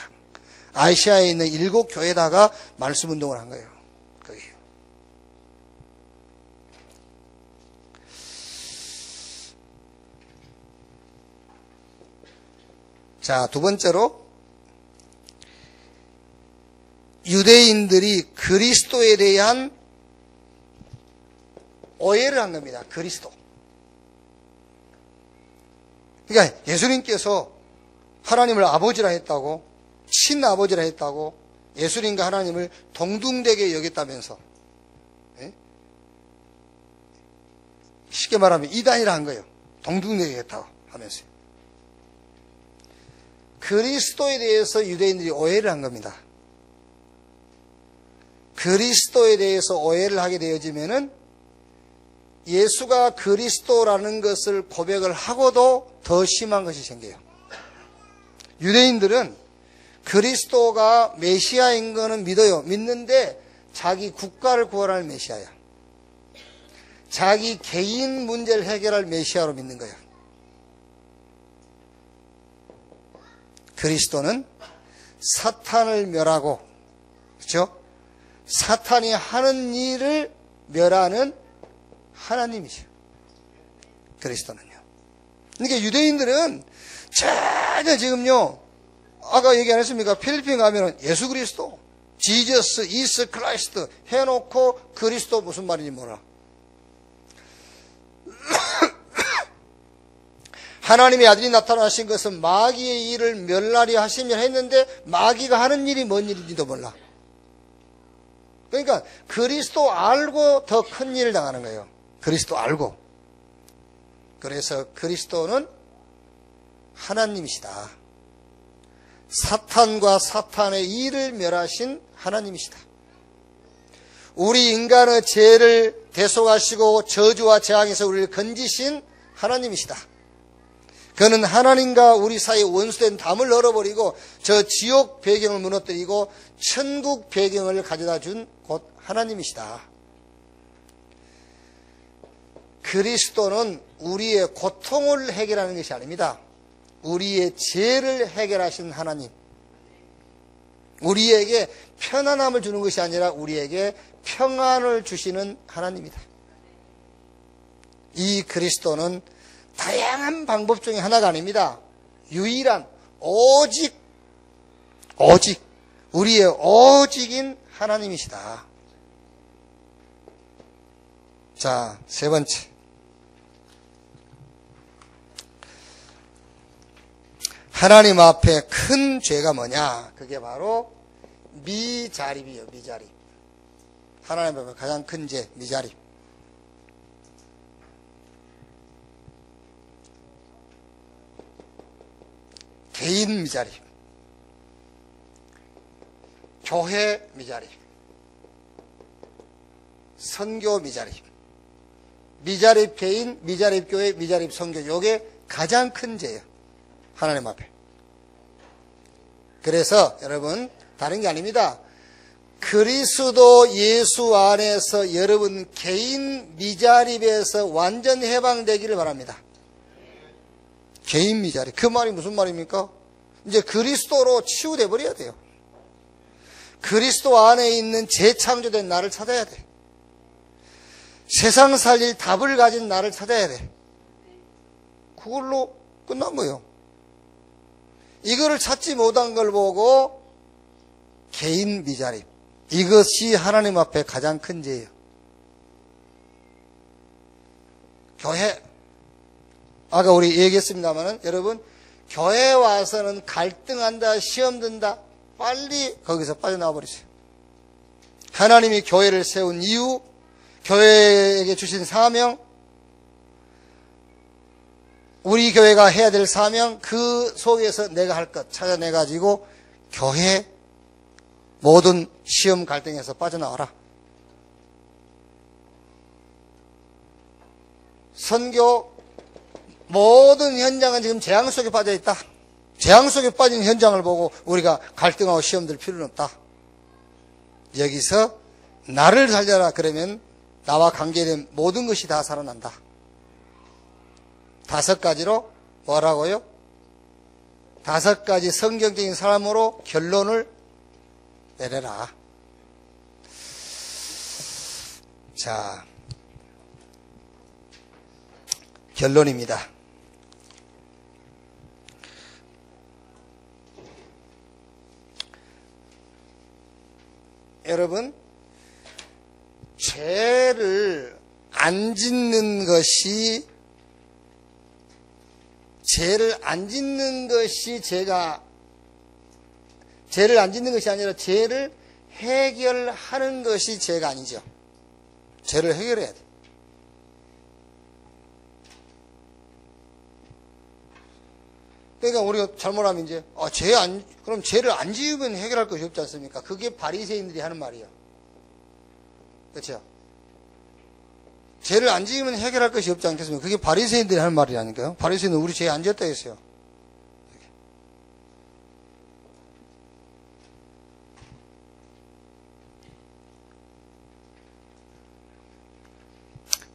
아시아에 있는 7교회에다가 말씀 운동을 한 거예요. 그게. 자, 두 번째로 유대인들이 그리스도에 대한 오해를 한 겁니다. 그리스도. 그러니까 예수님께서 하나님을 아버지라 했다고, 친아버지라 했다고, 예수님과 하나님을 동등되게 여겼다면서, 예? 쉽게 말하면 이단이라 한 거예요. 동등되게 여겼다고 하면서요. 그리스도에 대해서 유대인들이 오해를 한 겁니다. 그리스도에 대해서 오해를 하게 되어지면은 예수가 그리스도라는 것을 고백을 하고도 더 심한 것이 생겨요. 유대인들은 그리스도가 메시아인 거는 믿어요. 믿는데 자기 국가를 구원할 메시아야. 자기 개인 문제를 해결할 메시아로 믿는 거예요. 그리스도는 사탄을 멸하고, 그렇죠? 사탄이 하는 일을 멸하는 하나님이죠. 그리스도는요. 그러니까 유대인들은 전혀 지금요, 아까 얘기 안 했습니까? 필리핀 가면은 예수 그리스도, 지저스, 이스 크라이스트 해놓고 그리스도 무슨 말인지 몰라. 하나님의 아들이 나타나신 것은 마귀의 일을 멸하려 하시며 했는데 마귀가 하는 일이 뭔 일인지도 몰라. 그러니까 그리스도 알고 더 큰 일을 당하는 거예요. 그리스도 알고. 그래서 그리스도는 하나님이시다. 사탄과 사탄의 일을 멸하신 하나님이시다. 우리 인간의 죄를 대속하시고 저주와 재앙에서 우리를 건지신 하나님이시다. 그는 하나님과 우리 사이에 원수된 담을 널어버리고 저 지옥 배경을 무너뜨리고 천국 배경을 가져다 준 곧 하나님이시다. 그리스도는 우리의 고통을 해결하는 것이 아닙니다. 우리의 죄를 해결하신 하나님. 우리에게 편안함을 주는 것이 아니라 우리에게 평안을 주시는 하나님이다. 이 그리스도는 다양한 방법 중에 하나가 아닙니다. 유일한 오직 우리의 오직인 하나님이시다. 자, 세 번째. 하나님 앞에 큰 죄가 뭐냐? 그게 바로 미자립이에요. 미자립. 하나님 앞에 가장 큰 죄, 미자립. 개인 미자립, 교회 미자립, 선교 미자립, 미자립 개인, 미자립 교회, 미자립 선교. 이게 가장 큰 죄예요. 하나님 앞에. 그래서 여러분 다른 게 아닙니다. 그리스도 예수 안에서 여러분 개인 미자립에서 완전 해방되기를 바랍니다. 개인 미자립. 그 말이 무슨 말입니까? 이제 그리스도로 치유돼 버려야 돼요. 그리스도 안에 있는 재창조된 나를 찾아야 돼. 세상 살릴 답을 가진 나를 찾아야 돼. 그걸로 끝난 거예요. 이거를 찾지 못한 걸 보고 개인 미자립. 이것이 하나님 앞에 가장 큰 죄예요. 교회. 아까 우리 얘기했습니다만은 여러분 교회 와서는 갈등한다, 시험 든다. 빨리 거기서 빠져나와 버리세요. 하나님이 교회를 세운 이유, 교회에게 주신 사명, 우리 교회가 해야 될 사명, 그 속에서 내가 할 것 찾아내가지고 교회 모든 시험 갈등에서 빠져나와라. 선교 모든 현장은 지금 재앙 속에 빠져 있다. 재앙 속에 빠진 현장을 보고 우리가 갈등하고 시험 들 필요는 없다. 여기서 나를 살려라 그러면 나와 관계된 모든 것이 다 살아난다. 5가지로 뭐라고요? 5가지 성경적인 사람으로 결론을 내려라. 자, 결론입니다. 여러분, 죄를 안 짓는 것이 죄가 죄를 안 짓는 것이 아니라 죄를 해결하는 것이 죄가 아니죠. 죄를 해결해야 돼. 그러니까 우리가 잘못하면 이제 그럼 죄를 안 지으면 해결할 것이 없지 않습니까? 그게 바리새인들이 하는 말이에요. 그렇죠? 죄를 안 지으면 해결할 것이 없지 않겠습니까? 그게 바리새인들이 하는 말이라니까요. 바리새인은 우리 죄 안 지었다 했어요.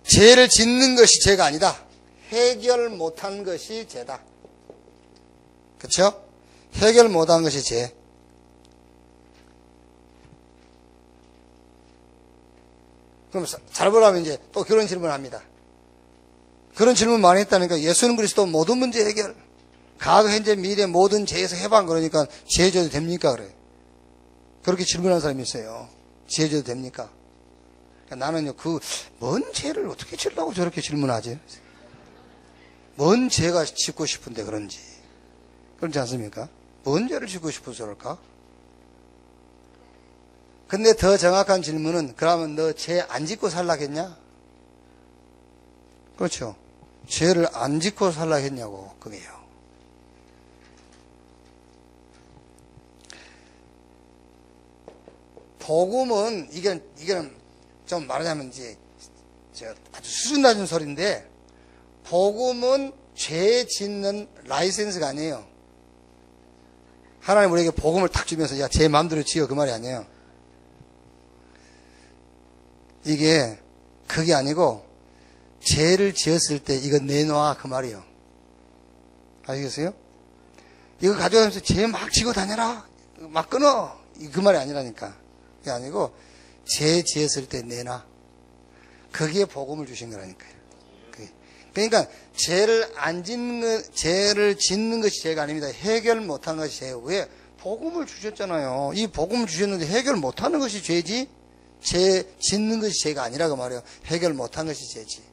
죄를 짓는 것이 죄가 아니다. 해결 못한 것이 죄다. 그렇죠? 해결 못한 것이 죄. 그럼 잘 보라면 이제 또 그런 질문을 합니다. 그런 질문 많이 했다니까. 예수는 그리스도 모든 문제 해결, 과거, 현재, 미래 모든 죄에서 해방. 그러니까 죄 져도 됩니까? 그래. 그렇게 질문하는 사람이 있어요. 죄 져도 됩니까? 나는요, 뭔 죄를 어떻게 지려고 저렇게 질문하지? 뭔 죄가 짓고 싶은데 그런지. 그렇지 않습니까? 뭔 죄를 짓고 싶어서 그럴까? 근데 더 정확한 질문은, 그러면 너 죄 안 짓고 살라겠냐? 그렇죠. 죄를 안 짓고 살라겠냐고, 그게요. 복음은, 이거는 좀 말하자면 이제 아주 수준 낮은 소리인데, 복음은 죄 짓는 라이센스가 아니에요. 하나님 우리에게 복음을 탁 주면서 야, 제 마음대로 지어, 그 말이 아니에요. 이게 그게 아니고 죄를 지었을 때 이거 내놔, 그 말이에요. 아시겠어요? 이거 가져가면서 죄 막 지고 다녀라, 막 끊어, 그 말이 아니라니까. 그게 아니고 죄 지었을 때 내놔. 그게 복음을 주신 거라니까요. 그러니까 죄를 짓는 것이 죄가 아닙니다. 해결 못한 것이 죄예요. 왜? 복음을 주셨잖아요. 이 복음을 주셨는데 해결 못하는 것이 죄지, 죄 짓는 것이 죄가 아니라고 말해요. 해결 못한 것이 죄지.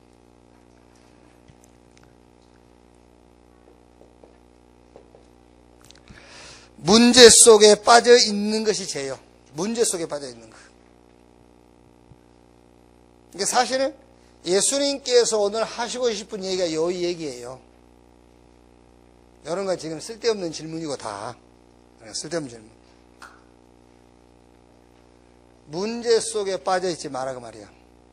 문제 속에 빠져 있는 것이 죄예요. 문제 속에 빠져 있는 것. 이게 사실은 예수님께서 오늘 하시고 싶은 얘기가 이 얘기예요. 이런 건 지금 쓸데없는 질문이고 다. 쓸데없는 질문. 문제 속에 빠져있지 마라, 그 말이야.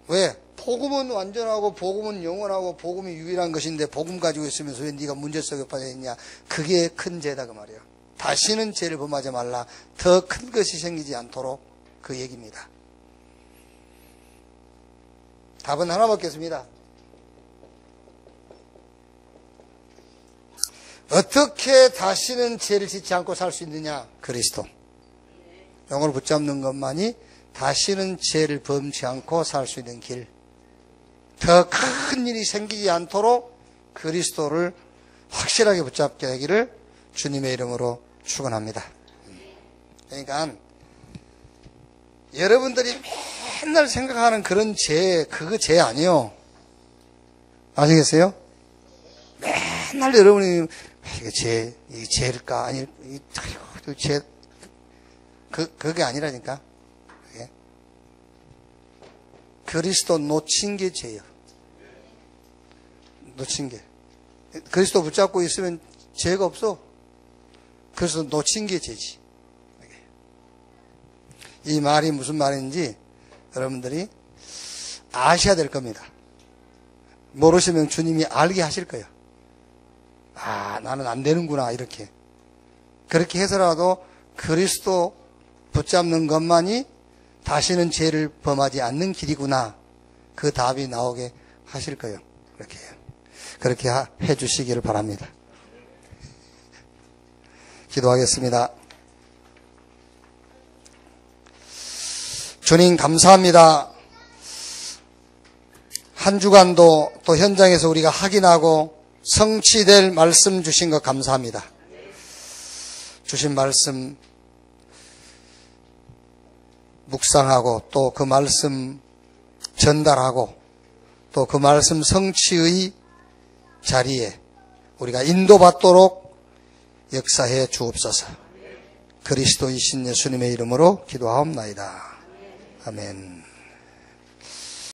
왜? 복음은 완전하고 복음은 영원하고 복음이 유일한 것인데 복음 가지고 있으면서 왜 네가 문제 속에 빠져있냐. 그게 큰 죄다, 그 말이야. 다시는 죄를 범하지 말라. 더 큰 것이 생기지 않도록, 그 얘기입니다. 답은 하나 먹겠습니다. 어떻게 다시는 죄를 짓지 않고 살 수 있느냐? 그리스도. 영어를 붙잡는 것만이 다시는 죄를 범치 않고 살 수 있는 길. 더 큰 일이 생기지 않도록 그리스도를 확실하게 붙잡게 되기를 주님의 이름으로 축원합니다. 그러니까 여러분들이 맨날 생각하는 그런 죄, 그거 죄 아니에요. 아시겠어요? 맨날 여러분이 이게 죄일까? 아니, 죄, 그게 아니라니까. 그게. 그리스도 놓친 게 죄예요. 놓친 게. 그리스도 붙잡고 있으면 죄가 없어. 그래서 놓친 게 죄지. 이 말이 무슨 말인지 여러분들이 아셔야 될 겁니다. 모르시면 주님이 알게 하실 거예요. 아, 나는 안 되는구나, 이렇게. 그렇게 해서라도 그리스도 붙잡는 것만이 다시는 죄를 범하지 않는 길이구나. 그 답이 나오게 하실 거예요. 그렇게 해 주시기를 바랍니다. 기도하겠습니다. 주님 감사합니다. 한 주간도 또 현장에서 우리가 확인하고 성취될 말씀 주신 것 감사합니다. 주신 말씀 묵상하고 또 그 말씀 전달하고 또 그 말씀 성취의 자리에 우리가 인도받도록 역사해 주옵소서. 그리스도이신 예수님의 이름으로 기도하옵나이다. 아멘.